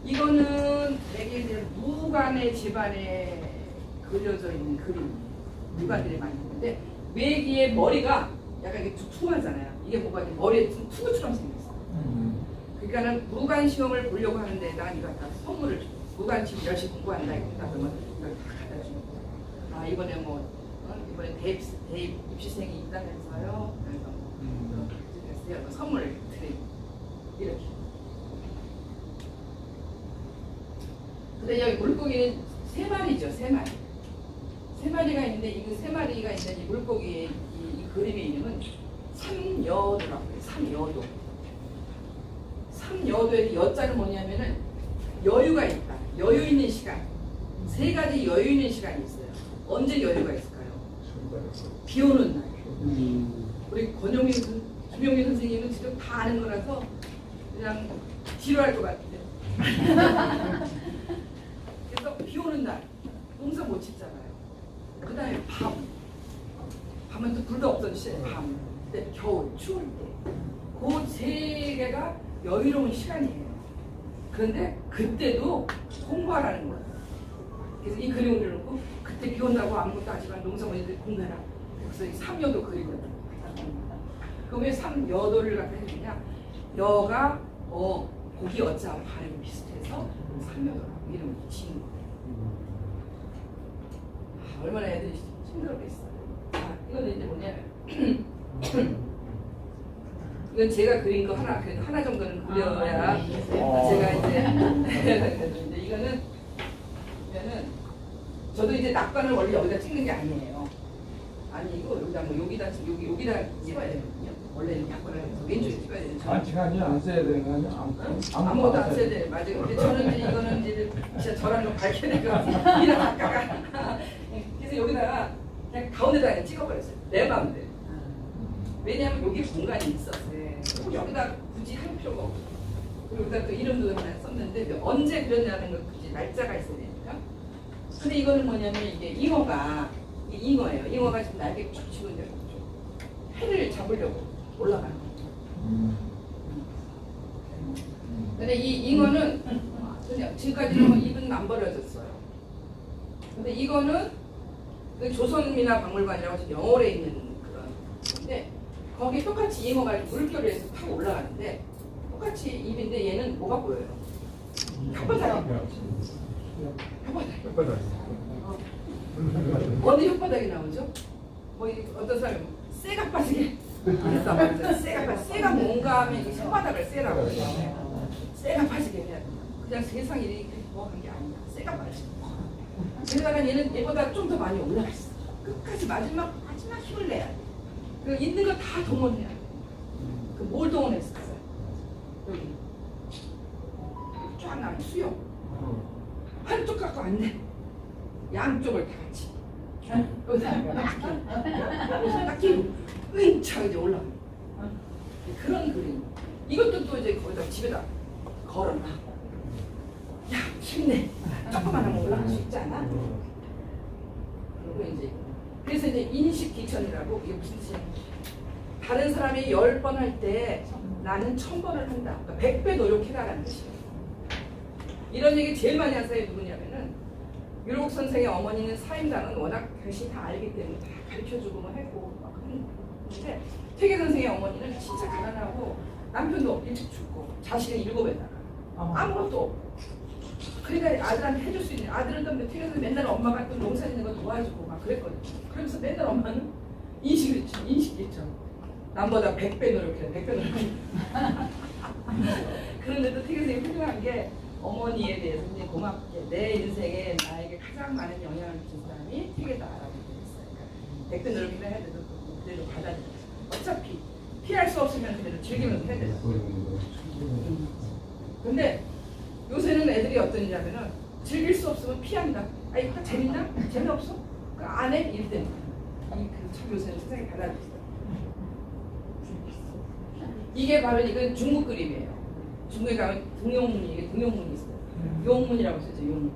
이거는 되게 무관의 집안에 그려져 있는 그림, 무관들이 많이 있는데 메기의 머리가 약간 이게 퉁퉁하잖아요. 이게 뭐가 머리에 투구처럼 생겼어. 그러니까는 무관 시험을 보려고 하는데 난 이거 다 선물을 줘. 무관 지금 열심히 공부한다 그러면 이걸 다 갖다 주는 거야. 아 이번에 이번에 대입 입시생이 있다면서요. 그래서 선물을 드리고 이렇게. 근데 여기 물고기는 세 마리죠, 세 마리. 세 마리가 있는데 이 세 마리가 있는 이 물고기의 이 그림의 이름은 삼여도라고 해요. 삼여도. 삼여도의 여자는 뭐냐면은 여유가 있다. 여유 있는 시간. 세 가지 여유 있는 시간이 있어요. 언제 여유가 있을까요? 비 오는 날. 우리 김용민 선생님은 지금 다 아는 거라서 그냥 지루할 것 같은데. 그래서 비 오는 날 농사 못 짓잖아요. 그 다음에 밤은 또 불도 없던 시절 밤. 근데 겨울 추울 때. 그 세 개가 여유로운 시간이에요. 그런데 그때도 공부하라는 거예요. 그래서 이 그림을 그려놓고 그때 비 온다고 아무것도 하지만 농사 못 짓는데 공부해라. 그래서 이 삼여도 그리거든요. 그럼 왜 삼여도를 갖다 해주냐? 여가 고기 여자 발음이 비슷해서 삼여도라고 이름을 지은 거예요. 얼마나 애들이 힘들었겠어요. 이거는 이제 뭐냐면 이건 제가 그린 거 그래도 하나 정도는 그려야 제가 이제 이거는 저도 이제 낙관을 원래 여기다 찍는 게 아니에요. 아니고 여기다 여기다 찍어야 되거든요. 원래 이렇게 낙관을 해서 왼쪽에 찍어야 되는. 안치간이 안 써야 되는 거 아니야? 아무것도 안 써야 돼. 맞아요. 근데 저는 이제 이거는 이제 진짜 저라는 걸 밝혀내니까 이런 작가가 그래서 여기다가 그냥 가운데다 그냥 찍어버렸어요. 내 마음대로. 왜냐하면 여기 공간이 있었어요. 여기다 굳이 할 필요가 없고 그리고 여기다 또 이름도 하나 썼는데 언제 그렸냐는 걸 굳이 날짜가 있어야 되니까. 근데 이거는 뭐냐면 이게 잉어예요. 잉어가 지금 날개 쭉 치고 있는데 해를 잡으려고 올라가는 거죠. 근데 이 잉어는 그냥 지금까지는 입은 안 벌어졌어요. 근데 이거는 그 조선민화박물관이라고 해서 영월에 있는 그런 건데 거기 똑같이 잉어가 물결에서 타고 올라가는데 똑같이 입인데 얘는 뭐가 보여요? 혓바닥이 보여요. 혓바닥. 어디 혓바닥이 나오죠? 뭐 어떤 사람이 쇠가 빠지게 그랬단 말이죠. 쇠가 뭔가 하면 이 손바닥을 쇠라고 그러잖아요. 쇠가 빠지게 해야 돼. 그냥 세상 일이 뭐 한 게 아니야. 쇠가 빠지고. 그러다가 얘는 얘보다 좀 더 많이 올라갔어. 끝까지 마지막 힘을 내야 돼. 그 있는 거 다 동원해야 돼. 그 뭘 동원했었어요? 여기 쫙 나면 수영. 한쪽 갖고 안 돼. 양쪽을 다 같이. 여기서 딱 끼고 은차 이제 올라가. 그런 그림. 이것도 또 이제 거기다 집에다 걸어놔. 야, 힘내. 조금만 하면 올라갈 수 있잖아. 그리고 이제 그래서 이제 인식 기천이라고 이게 무슨 뜻이야? 다른 사람이 10번 할 때 나는 1000번을 한다. 그러니까 100배 노력해라라는 뜻이에요. 이런 얘기 제일 많이 하세요. 누구냐면은 유록 선생의 어머니는 사임당은 워낙 당신이 다 알기 때문에 다 가르쳐주고 뭐 했고 막 그런데 퇴계 선생의 어머니는 진짜 가난하고 남편도 일찍 죽고 자식은 7에다가 아무것도 없고 그러니까 아들한테 해줄 수 있는 아들은 또 퇴계 선생 맨날 엄마가 또 농사 짓는 거 도와주고 막 그랬거든요. 그러면서 맨날 엄마는 인식했죠. 남보다 100배 노력해 100배 노력해. 그런데도 퇴계 선생이 훌륭한 게 어머니에 대해서 굉장히 고맙게 내 인생에 나에게 가장 많은 영향을 준 사람이 퇴계다라고 얘기했어요. 그러니까 100배 노력이나 해야 돼도 그대로 받아들여. 어차피 피할 수 없으면 그대로 즐기면서 해야 돼요. 근데 요새는 애들이 어떠냐면은 즐길 수 없으면 피한다. 아니 그거 재밌나? 재미없어? 그 안 해? 이럴 때는 참 요새는 세상이 달라졌어요. 이게 바로 이건 중국 그림이에요. 중국에 가면 등용문이, 이게 등용문이 있어요. 용문이라고 쓰죠, 용문.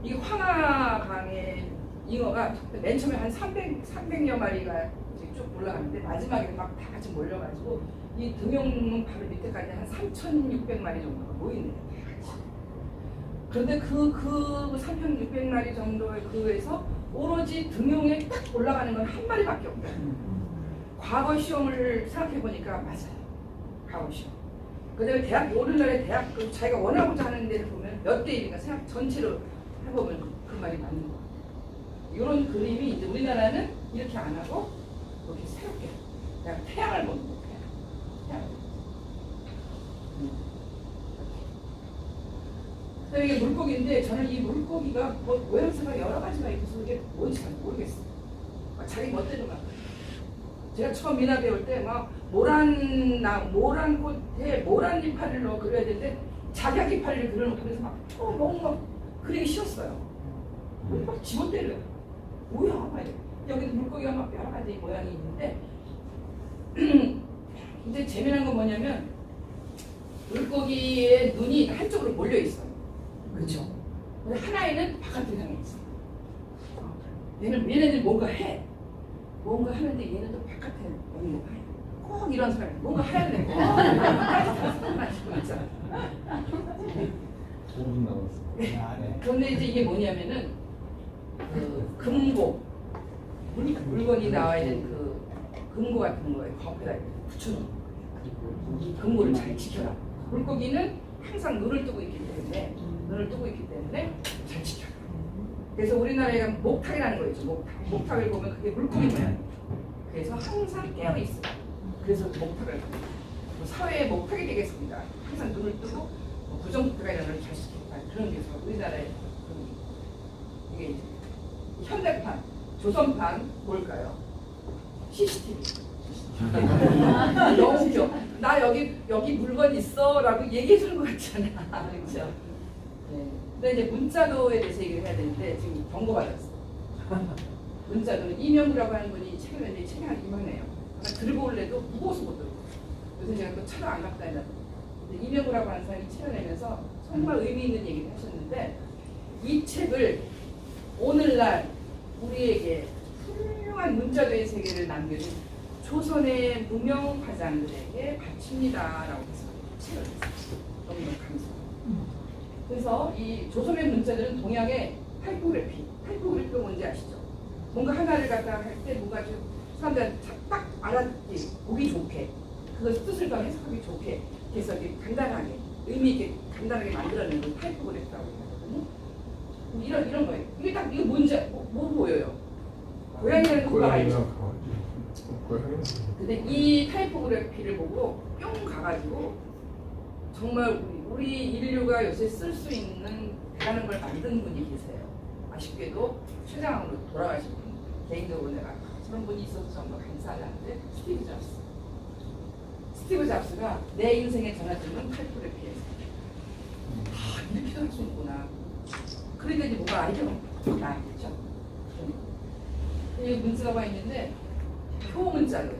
이게 황하강의 잉어가 맨 처음에 한 300여 마리가 쭉 올라가는데 마지막에 막 다 같이 몰려가지고 이 등용문 바로 밑에까지 한 3,600마리 정도가 모이네요. 다 같이. 그런데 그 3,600마리 정도의 그에서 오로지 등용에 딱 올라가는 건 한 마리밖에 없어요. 과거 시험을 생각해 보니까 맞아요. 과거 시험. 그다음에 대학 오늘날의 대학 그 자기가 원하고자 하는 데를 보면 몇 대 1인가 생각 전체로 해보면 그 말이 맞는 거. 이런 그림이 이제 우리나라는 이렇게 안 하고 이렇게 새롭게 그냥 태양을 보는 거. 태양. 그다음에 이게 물고기인데 저는 이 물고기가 뭐 모양새가 여러 가지가 있어서 이게 뭔지 잘 모르겠어요. 자기 멋대로 막. 제가 처음 미나 배울 때 막 모란 꽃에 모란 이파리를 넣어 그려야 되는데 작약 이파리를 그려놓고 그래서 막 너무 그리기 싫었어요. 막 집어 때려요. 뭐야? 막 여기도 물고기가 막 여러 가지 모양이 있는데 근데 재미난 건 뭐냐면 물고기의 눈이 한쪽으로 몰려 있어요. 그렇죠? 근데 하나에는 바깥을 향해 있어. 얘네들 뭔가 해. 뭔가 하는데 얘는 또 바깥에 뭔가 해. 꼭 이런 사람이 뭔가 해야 돼. 있잖아. 5분 남았어. 그런데 이제 이게 뭐냐면은 그 금고 물건이 나와 있는 그 금고 같은 거에 거기다 붙여놓은 금고를 잘 지켜라. 물고기는 항상 눈을 뜨고 있기 때문에 잘 지켜라. 그래서 우리나라에 목탁이라는 거 있죠. 목탁을 보면 그게 물고기 모양. 그래서 항상 깨어 있어요. 그래서 목탁을 사회의 목탁이 되겠습니다. 항상 눈을 뜨고 부정부탁가 이런 걸 잘 지키겠다. 그런 게 우리나라의 이게 이제 현대판, 조선판 뭘까요? CCTV. 너무 웃겨. 나 여기 물건 있어라고 얘기해 주는 것 같잖아. 그렇죠? 네. 근데 이제 문자도에 대해서 얘기를 해야 되는데 지금 경고받았어. 문자도는 이명구라고 하는 분이 책을 냈는데 책이 한 이만해요. 들고 올래도 무거워서 못 들고. 요새 제가 또 차도 안 갖고 다니다가 이명구라고 하는 사람이 책을 내면서 정말 의미 있는 얘기를 하셨는데 이 책을 오늘날 우리에게 훌륭한 문자도의 세계를 남겨준 조선의 무명 화장들에게 바칩니다라고 해서 책을 냈어요. 너무너무 감사합니다. 그래서 이 조선의 문자들은 동양의 타이포그래피가 뭔지 아시죠? 뭔가 하나를 갖다가 할 때 뭔가 좀 사람들한테 딱 알아듣기, 보기 좋게, 그것을 뜻을 더 해석하기 좋게, 그래서 이렇게 간단하게, 의미 있게 간단하게 만들어내는 걸 타이포그래피라고 하거든요. 이런 거예요. 이게 딱 이거 뭔지 뭐 보여요? 고양이라는 효과가 있죠. 근데 이 타이포그래피를 보고 뿅 가가지고 정말 우리 인류가 요새 쓸 수 있는 대단한 걸 만든 분이 계세요. 아쉽게도 최장으로 돌아가신 분. 개인적으로 내가 그런 분이 있어서 정말 감사하는데 스티브 잡스. 스티브 잡스가 내 인생의 전화점은 타이포그래피에서 이렇게 할 수 있구나. 그러니까 이제 뭐가 아이디어가 나겠죠. 여기 문자가 와 있는데 표 문자로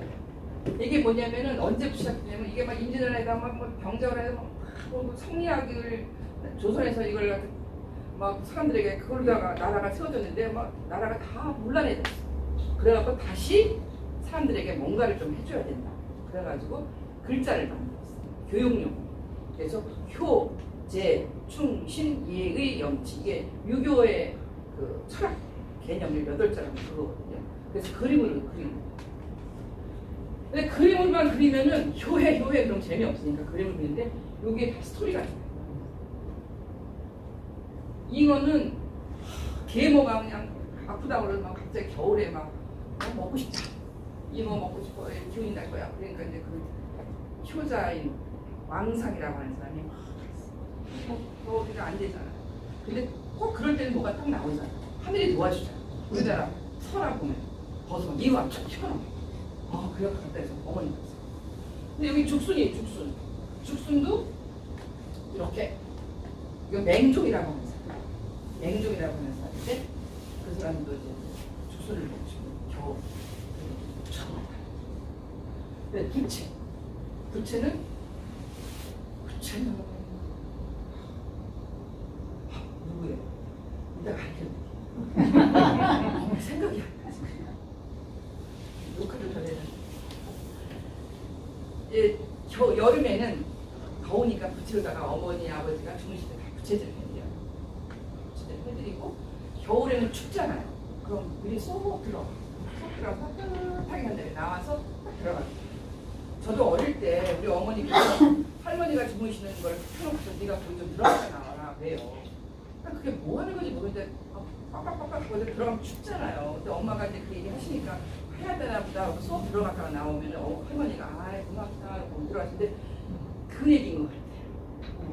이게 뭐냐면은 언제부터 시작되냐면 이게 막 임진왜란에다 뭐 병자호란에다 뭐 성리학을 조선에서 이걸 막 사람들에게 그걸로다가 나라가 세워졌는데 막 나라가 다 문란해졌어. 그래갖고 다시 사람들에게 뭔가를 좀 해줘야 된다. 그래가지고 글자를 만들었어. 교육용. 그래서 효, 제, 충, 신, 예의, 영치. 이게 유교의 그 철학 개념을 8자라고 그거거든요. 그래서 그림으로 그리는. 근데 그림을만 그리면은 효해 그럼 재미없으니까 그림을 그리는데 여기에 다 스토리가 있어요. 잉어는 계모가 그냥 아프다고 그러면 갑자기 겨울에 막 먹고 싶다. 잉어 먹고 싶어. 기운이 날 거야. 그러니까 이제 그 효자인 왕상이라고 하는 사람이 겨울이가 안 되잖아. 근데 꼭 그럴 때는 뭐가 딱 나오잖아. 하늘이 도와주잖아. 우리나라 설화 보면 벗어 이와 쫙 튀어나와. 그래 갖다 해서 어머니가 있어. 근데 여기 죽순이에요. 죽순도 이렇게 이거 맹종이라고 하는 사람. 맹종이라고 하는 사람인데 그 사람도 이제 죽순을 먹고 싶고 겨우 처음. 근데 부채는 누구예요? 이따가 알려드릴게요. 생각이 안 나지. 녹화를 더 해야 돼. 여름에는 더우니까 부채로다가 어머니, 아버지가 주무실 때 다 부채질을 해드려요. 부채질을 해드리고 겨울에는 춥잖아요. 그럼 물이 쏙 들어가서 따뜻하게 한 다음에 나와서 딱 들어가요. 저도 어릴 때 우리 어머니가 할머니가 주무시는 걸 펴놓고서 네가 거기 좀 들어가서 나와라. 왜요? 그게 뭐 하는 건지 모르는데 빡빡빡빡 거기 들어가면 춥잖아요. 근데 엄마가 이제 그 얘기 하시니까 해야 되나 보다 하고 수업 들어갔다가 나오면 할머니가 고맙다 하고 들어가시는데 그 얘기인 것 같아요.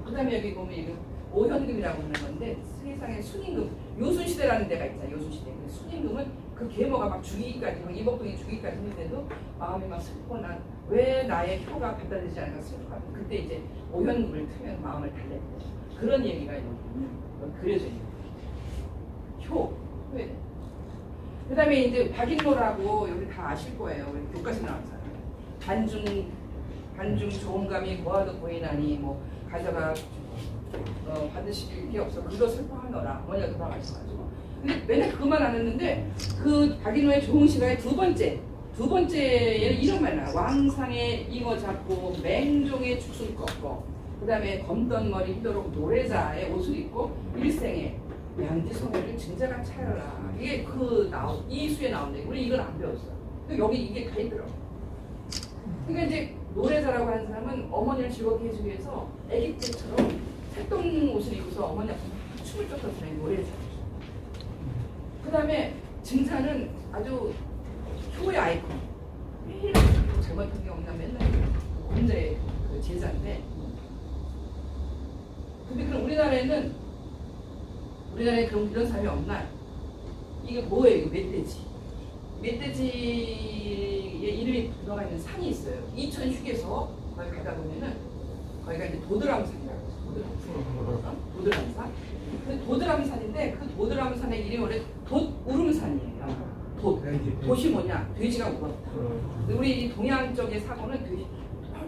그 다음에 여기 보면 이거 오현금이라고 하는 건데 세상에 순임금, 요순시대라는 데가 있잖아요. 요순시대. 순임금은 그 계모가 막 죽이기까지, 막 이복동이 죽이기까지 했는데도 마음이 막 슬퍼. 난 왜 나의 효가 받아들이지 않을까 슬퍼. 그때 이제 오현금을 트면 마음을 달랬대. 그런 얘기가 여기 그려져 있는 거예요. 효에. 그 다음에 이제 박인모라고 여기 다 아실 거예요. 우리 교과서 나온 사람. 반중 좋은감이 고하도 보이나니 뭐 가져가 받으실 게 없어. 그거 슬퍼하노라. 어머니가 돌아가셔가지고. 근데 맨날 그것만 안 했는데 그 박인모의 좋은 시가의 두 번째에는 이런 말 나와요. 왕상의 잉어 잡고 맹종의 죽순 꺾고 그 다음에 검던 머리 휘도록 노래자의 옷을 입고 일생에 양지 소매를 증자가 차려라. 이게 이 수에 나오는데 우리 이걸 안 배웠어요. 여기 이게 다 있더라고. 그러니까 이제 노래자라고 하는 사람은 어머니를 즐겁게 해주기 위해서 아기 때처럼 색동 옷을 입고서 어머니 앞에 막 춤을 췄던 사람이 노래자. 그 다음에 증자는 아주 효의 아이콘. 매일 잘못한 게 없나 맨날 혼자의 그 제자인데. 근데 그럼 우리나라에 그럼 이런 사람이 없나요? 이게 뭐예요? 이거 멧돼지의 이름이 들어가 있는 산이 있어요. 이천 휴게소 거기 가다 보면은 거기가 이제 도드람산이라고 해서 도드람산. 그 도드람산인데 그 도드람산의 이름이 원래 돛우름산이에요. 돛이 뭐냐? 돼지가 울었다. 우리 이 동양 쪽의 사고는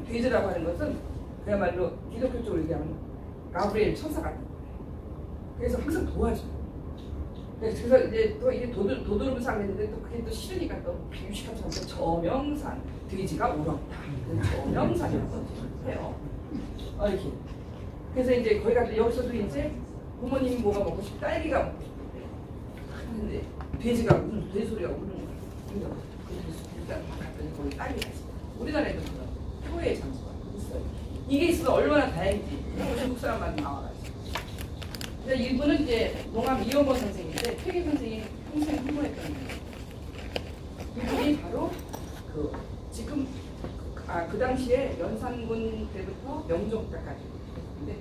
돼지라고 하는 것은 그야말로 기독교 쪽으로 얘기하면 가브리엘 천사 같은 거예요. 그래서 항상 도와줘요. 그래서 이제 또 이게 도드름산 했는데 또 그게 또 싫으니까 또 유식한 또 저명산 돼지가 울었다. 저명산이라고 해요. 이렇게. 그래서 이제 거기가 여기서도 이제 부모님이 뭐가 먹고 싶고 딸기가 먹고 싶대. 근데 돼지가 돼지 소리가 우는 거예요. 일단 갔더니 거기 딸기가 있어. 우리나라에도 그런 효의 장소가 있어요. 이게 있어서 얼마나 다행이지. 중국 사람만 나와가지고. 근데 이분은 이제 농암 이용호 선생인데 퇴계 선생이 평생 홍보했던 분이에요. 이분이 바로 지금 그 당시에 연산군 때부터 명종 때까지 근데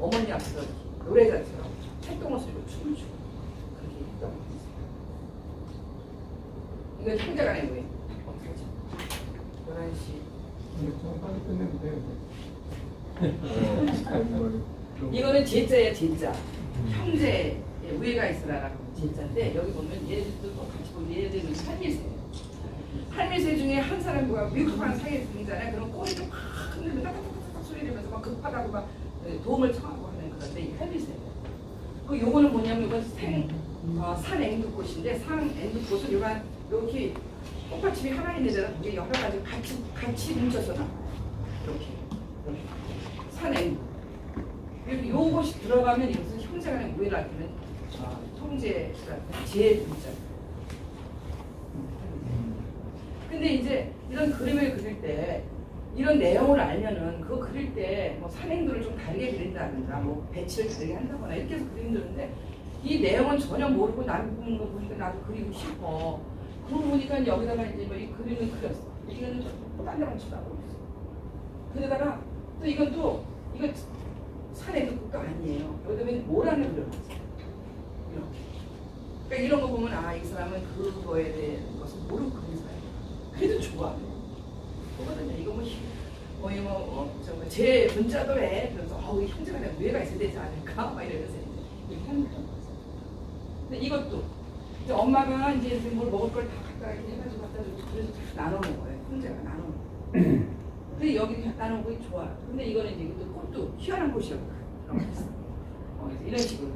어머니 앞에서 노래자처럼 활동을 쓰고 춤을 추고 그렇게 했던 분이세요. 이건 형제간의 모임. 어떻게 하죠? 11시. 좀 빨리 끝내면 돼요. 이거는 제자예요, 제자. 형제 우애가 있으라라고 제자인데 여기 보면 얘들도 같이 보면 얘들은 할미새예요. 할미새 중에 한 사람과 위급한 사이에 등잖아요. 그럼 꼬리를 확 흔들면 따닥따닥 소리 내면서 막 급하다고 막 도움을 청하고 하는 그런데 이 할미새예요. 그 요거는 뭐냐면 이건 산앵두꽃인데 산앵두꽃은 이렇게 꽃받침이 하나 있는 데다 이게 여러 가지 같이 뭉쳐서 나와요. 이렇게 산앵두. 그리고 요것이 들어가면 이것은 형제간의 우애를 나타내는 형제가 제 문자. 근데 이제 이런 그림을 그릴 때 이런 내용을 알면은 그거 그릴 때 뭐 산행도를 좀 다르게 그린다든가 뭐 배치를 다르게 한다거나 이렇게 해서 그리는데 이 내용은 전혀 모르고 나는 보는 거 보니까 나도 그리고 싶어. 그러고 보니까 여기다가 이제 뭐 이 그림을 그렸어. 이거는 딴 데만 쳐다보고 있어. 그러다가 또 이건 또 이거 산에도 것도 아니에요. 여기다가 모란을 그려놨어요. 이렇게. 그러니까 이런 거 보면 이 사람은 그거에 대한 것을 모르고 그린 사람이에요. 그래도 좋아. 그거거든요. 이거 제 문자도 해. 그래서 형제간에 우애가 있어야 되지 않을까? 막 이러면서 이렇게 하는 거죠. 근데 이것도 이제 엄마가 이제 뭘 먹을 걸 다 갖다 이렇게 해가지고 갖다 주고 그래서 다 나눠 먹어요. 형제가 나눠 먹어요. 근데 여기 갖다 놓은 거 좋아. 근데 이거는 이제 꽃도 희한한 꽃이라고 이런 식으로.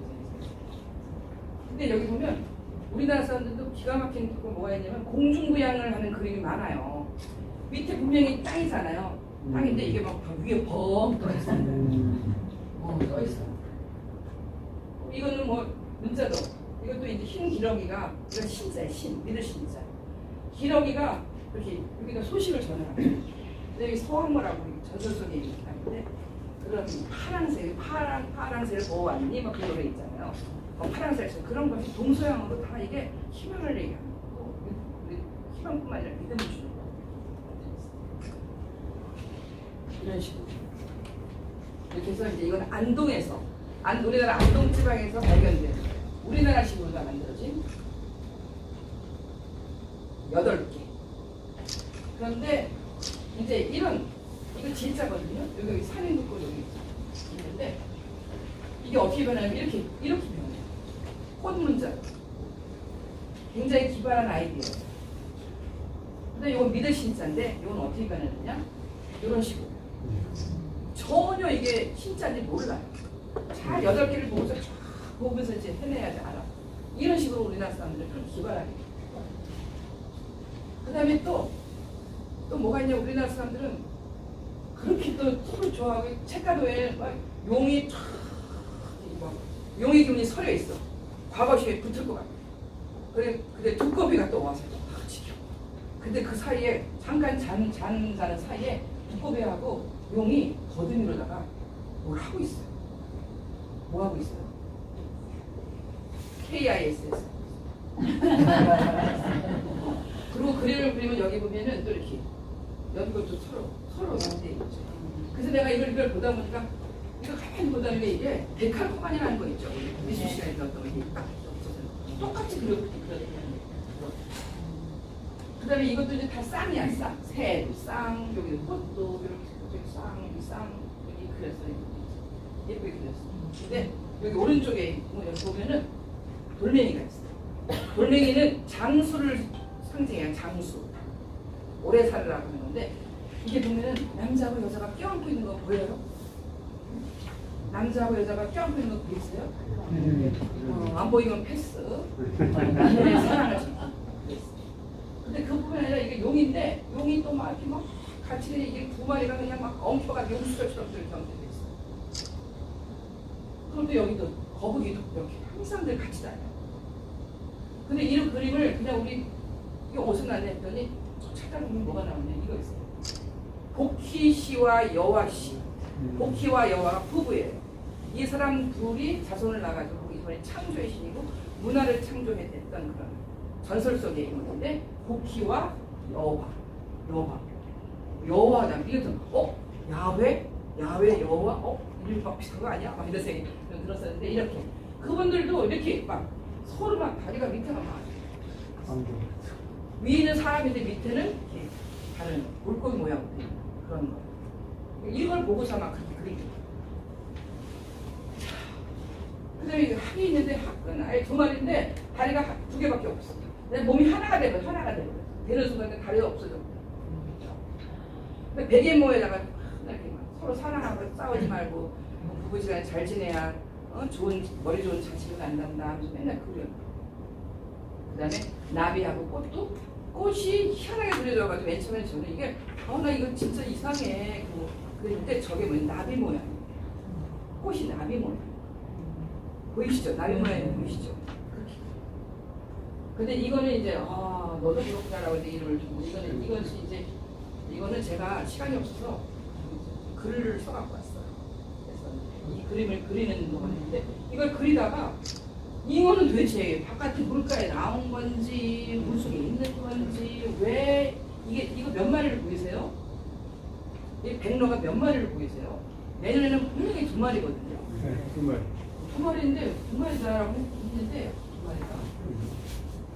근데 여기 보면 우리나라 사람들도 기가 막힌 거 뭐가 있냐면 공중부양을 하는 그림이 많아요. 밑에 분명히 땅이잖아요. 땅인데 이게 막 위에 벙 떠있어요. 떠있어요. 이거는 뭐 문자도 이것도 이제 흰 기러기가 이건 신자예요. 믿을 신자. 기러기가 이렇게 여기다 소식을 전해요. 근데 여기 서왕모라고 전설 속에 있는 사람인데 그런 파랑새를 보호하니 막 그런 노래 있잖아요. 파랑새에서 그런 것이 동서양으로 다 이게 희망을 얘기하는 거고 우리 희망뿐만 아니라 믿음을 주는 거. 이런 식으로 이렇게 해서 이제 이건 안동에서 우리나라 안동 지방에서 발견된 우리나라식으로 다 만들어진 8개. 그런데 이제 이거 진짜거든요. 여기 산행도골 여기 있는데 이게 어떻게 변하냐면 이렇게 변해요. 꽃 문자. 굉장히 기발한 아이디어예요. 근데 이건 믿을 신자인데 이건 어떻게 변하느냐? 이런 식으로. 전혀 이게 신자인지 몰라요. 잘 8개를 보고서 쫙 보면서 이제 해내야지 알아. 이런 식으로 우리나라 사람들은 좀 기발하게. 그 다음에 또 뭐가 있냐, 우리나라 사람들은 그렇게 또 서로 좋아하고 책가도에 막 용이 쫙 용의 기운이 서려 있어. 과거시에 붙을 것 같아. 근데 두꺼비가 또 와서 딱 지켜. 근데 그 사이에 잠깐 자는 사이에 두꺼비하고 용이 거듭이로다가 뭘 하고 있어요. 뭐 하고 있어요? KISS. 그리고 그림을 그리면 여기 보면은 또 이렇게 연것도 서로 연대 있죠. 그래서 내가 이걸 보다 보니까 이거 가만히 보다 보니까 이게 데칼코마니라는 거 있죠. 미술 시간에 어떤 게 딱 똑같이 그려놓고 그 다음에 이것도 이제 다 쌍이야. 새도 쌍, 여기 꽃도 이렇게 쌍 여기 그렸어요. 예쁘게 그렸어요. 근데 여기 오른쪽에 보면은 돌멩이가 있어요. 돌멩이는 장수를 상징해요. 장수. 오래 살으라고 하는 건데 이게 보면은 남자하고 여자가 껴안고 있는 거 보여요? 남자하고 여자가 껴안고 있는 거 보이세요? 안 보이면 패스. 사랑을 좀. 근데 그뿐만 아니라 이게 용인데 용이 또 막 이렇게 막 같이 이게 두 마리가 그냥 막 엉켜가 용수저처럼 이렇게 엉켜져 있어. 그럼 또 여기도 거북이도 이렇게 항상 늘 같이 다녀요. 근데 이런 그림을 그냥 우리 이거 어디서 나냐 했더니 찾아보면 뭐가 나오냐 이거 있어요. 복희 씨와 여화 씨. 복희와 여화가 부부예요. 이 사람 둘이 자손을 낳아가지고 이번에 창조의 신이고 문화를 창조했던 그런 전설 속의 인물인데 고키와 여호와다. 이것도 야훼 여호와 이름이 막 비슷한 거 아니야? 막 이런 생각이 들었었는데 이렇게 그분들도 이렇게 막 서로 막 다리가 밑에가 막 위에는 사람인데 밑에는 이렇게 다른 물고기 모양 그런 거. 이걸 보고서 막 그렇게 그린 거예요. 그다음에 학이 있는데 학은 아예 두 마리인데 다리가 두 개밖에 없어. 내 몸이 하나가 되면 되는 순간에 다리가 없어져. 근데 베개모에다가 이렇게 막 서로 사랑하고 싸우지 말고 부부지간에 잘 지내야 좋은 머리 좋은 자식을 낳는다 하면서 맨날 그려. 그다음에 나비하고 꽃이 희한하게 그려져가지고 맨 처음에 저는 이게 나 이거 진짜 이상해. 그랬는데 저게 나비 모양. 꽃이 나비 모양. 보이시죠? 나비 모양이 보이시죠? 그렇게. 근데 이거는 이제 너도 그렇구나라고 이제 이름을 주고 이거는 제가 시간이 없어서 글을 써갖고 왔어요. 그래서 이 그림을 그리는 동안인데 이걸 그리다가 이거는 도대체 바깥에 물가에 나온 건지 물속에 있는 건지 왜 이거 몇 마리를 보이세요? 이 백로가 몇 마리를 보이세요? 내년에는 분명히 2마리거든요. 네, 2마리. 2마리인데 2마리다라고 했는데 2마리가.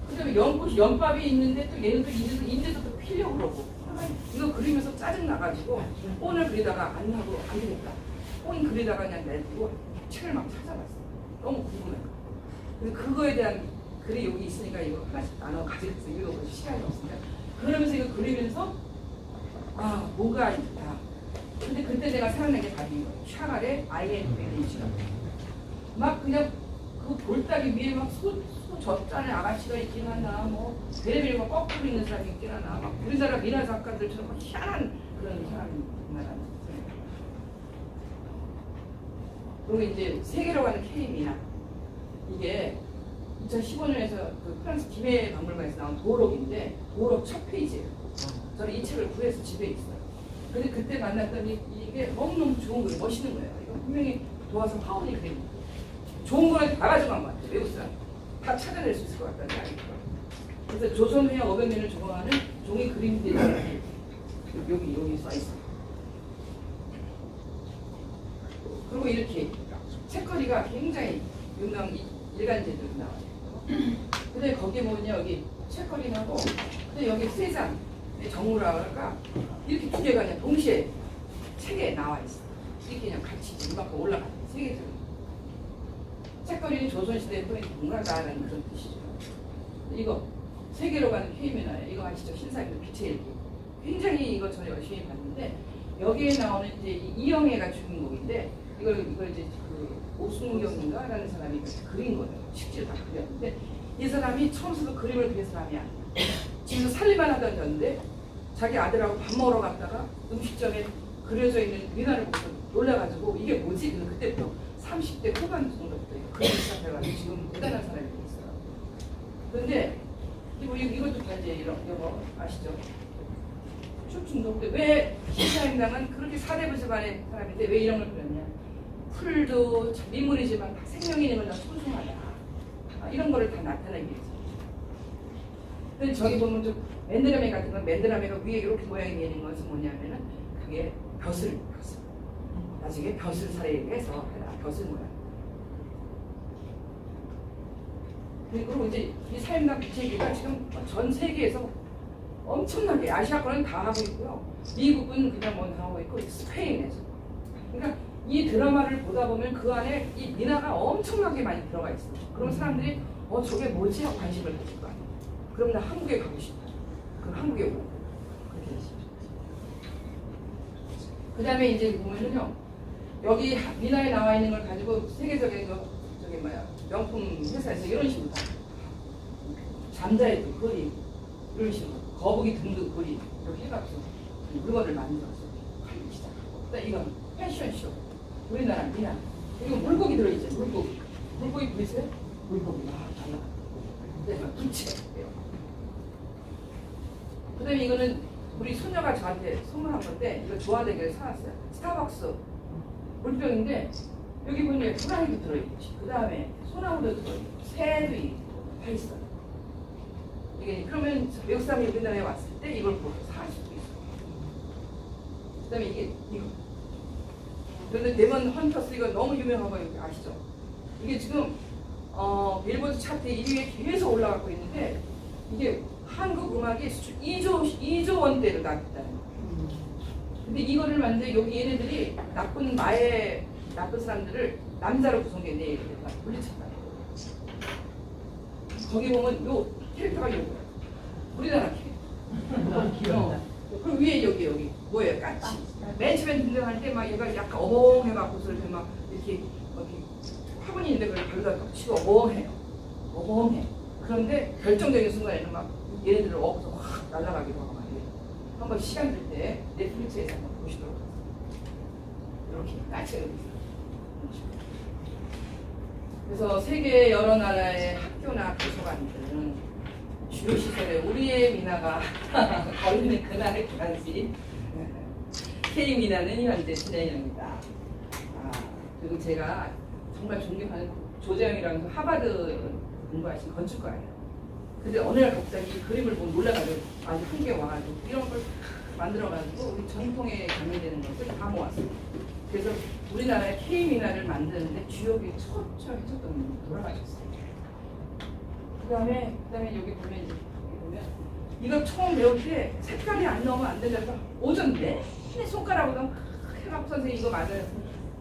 그다음에 연밥이 있는데 또 얘는 또 인제도 또 피려고 그러고. 이거 그리면서 짜증 나가지고 본을 그리다가 안 나고 안 되겠다. 본 그리다가 그냥 내두고 책을 막 찾아봤어. 너무 궁금해. 그래서 그거에 대한 글이 여기 있으니까 이거 하나씩 나눠 가지고 읽어볼 시간이 없습니다. 그러면서 이거 그리면서 뭐가 있다. 근데 그때 내가 생각난 게 바로 이거. 샤갈의 INVH가 막 그냥 그 돌다리 위에 막 젖자는 아가씨가 있긴 하나 뭐 베레베리 막 거꾸로 있는 사람이 있긴 하나 막 우리나라 미나 작가들처럼 막 희한한 그런 사람이 있나라는. 그리고 이제 세계로 가는 K미나 이게 2015년에서 그 프랑스 김해 박물관에서 나온 도록인데 도록 첫 페이지예요. 저는 이 책을 구해서 집에 있어요. 근데 그때 만났더니 이게 너무너무 좋은 거예요. 멋있는 거예요. 이거 분명히 도와서 화원이 그린 거예요. 좋은 거는 다 가져간 것 같아요. 외국 사람. 다 찾아낼 수 있을 것 같다는 생각이 들어요. 그래서 조선회 500년을 조망하는 종이 그림들이 여기 써 있어요. 그리고 이렇게 책거리가 굉장히 유명 일간지들이 나와요. 근데 거기에 보면 여기 책거리 나고, 근데 여기 세상 정우라고 할까 이렇게 두 개가 그냥 동시에 책에 나와 있어. 이렇게 그냥 같이 이만큼 올라가는 세계적인. 책거리는 조선시대에 동일하다는 그런 뜻이죠. 이거 세계로 가는 K미나예요. 이거 아시죠? 신사임도 빛의 일기. 굉장히 이거 저는 열심히 봤는데 여기에 나오는 이제 이영애가 주인공인데 이걸 이제 그 오순경인가라는 사람이 그린 거예요. 실제로 다 그렸는데 이 사람이 처음부터 그림을 그린 사람이 아니야. 집에서 살림만 하던 년인데 자기 아들하고 밥 먹으러 갔다가 음식점에 그려져 있는 미나를 보고 놀라가지고 이게 뭐지? 그때부터 30대 후반 정도부터 그림을 시작해가지고 지금 대단한 사람이 됐어요. 그런데 이것도 다 이제 이거 아시죠? 충청도. 근데 왜 신사임당은 그렇게 사대부집안의 사람인데 왜 이런 걸 그렸냐? 풀도 민물이지만 다 생명이 있는 건 다 소중하다. 이런 거를 다 나타내기 위해서. 근데 저기 보면 좀 맨드라메 같은 건 맨드라메가 위에 이렇게 모양이 있는 것은 뭐냐면은 그게 벼슬. 나중에 벼슬 사례에서 해라. 벼슬 모양. 그리고 이제 이 사임당 빛의기가 지금 전 세계에서 엄청나게 아시아권은 다 하고 있고요. 미국은 그냥 뭐 하고 있고 스페인에서. 그러니까 이 드라마를 보다 보면 그 안에 이 미나가 엄청나게 많이 들어가 있어요. 그럼 사람들이 저게 뭐지? 하고 관심을 가질 거 아니에요. 그럼 나 한국에 가고 싶다. 그럼 한국에 오고 그렇게 되시죠. 그 다음에 이제 보면은요. 여기 미나에 나와 있는 걸 가지고 세계적인 명품 회사에서 이런 식으로 다 잠자의 등 그림 이런 식으로 거북이 등등 그림 이렇게 해가지고 물건을 만들어서 팔기 시작하고 그다음 이건 패션쇼 우리나라 미나 이거 물고기 들어있죠. 물고기 보이세요? 물고기 막 달라. 그다음에 부채 그다음에 이거는 우리 소녀가 저한테 선물한 건데 이거 좋아하는 게 사왔어요. 스타벅스 물병인데 여기 보면 호랑이도 들어있지. 그 다음에 소나무도 들어있고 새도 있고 다 있어요. 이게 그러면 외국 사람이 우리나라에 왔을 때 이걸 보고 살 수도 있어. 그 다음에 이게 이거. 그런데 데몬 헌터스 이거 너무 유명한 거 여기 아시죠? 이게 지금 빌보드 차트 1위에 계속 올라가고 있는데 이게 한국 음악이 수출 2조 원대로 나왔다는 거예요. 근데 이거를 만든 여기 얘네들이 나쁜 사람들을 남자로 구성해 내 물리쳤다. 거기 보면 요 캐릭터가 요거야. 우리나라 캐릭터. 그리고 위에 여기 뭐예요? 까치. 맨 처음에 등장할 때 막 얘가 약간 어벙해갖고서 이렇게 막 이렇게 화분이 있는데 그걸 발로다 치고 어벙해요. 어벙해. 그런데 결정적인 순간에는 막 얘네들을 업어서 확 날아가기도 하고 말이에요. 한번 시간 될 때 넷플릭스에서 한번 보시도록 하세요. 이렇게 까치가 여기 있어요. 그래서 세계 여러 나라의 학교나 도서관들은 주요 시설에 우리의 미나가 거리는 그날까지 K 미나는 현재 진행형이다. 그리고 제가 정말 존경하는 조재영이라는 하버드 공부하신 건축가예요. 근데 어느 날 갑자기 그림을 보고 놀라가지고 아주 한개 와가지고 이런 걸 만들어가지고 우리 전통에 가미되는 것을 다 모았어요. 그래서 우리나라의 K-미나를 만드는데 주역이 처해졌던 분이 돌아가셨어요. 그다음에 여기 보면 이거 처음 배울 때 색깔이 안 나오면 안 된다고 오전 내내 손가락으로 해갖고 선생님 이거 맞아요.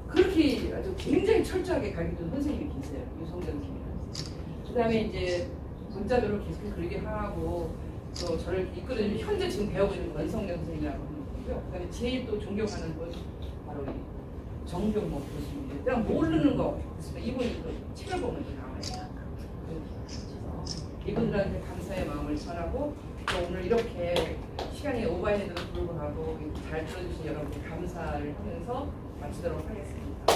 그렇게 아주 굉장히 철저하게 가르쳐준 선생님이 계세요. 유성재 선생님이라서. 그다음에 이제 문자들로 계속 그리게 하고 또 저를 이끌어주는 현재 지금 배우고 있는 원성재 선생님이라고 하는 거고요. 그다음에 제일 또 존경하는 분 바로 이 정병모 교수님인데 내가 모르는 거 있으면 이분이 또 책을 보면 나와요. 이분들한테 감사의 마음을 전하고 또 오늘 이렇게 시간이 오버했는데도 불구하고 잘 들어주신 여러분께 감사를 하면서 마치도록 하겠습니다.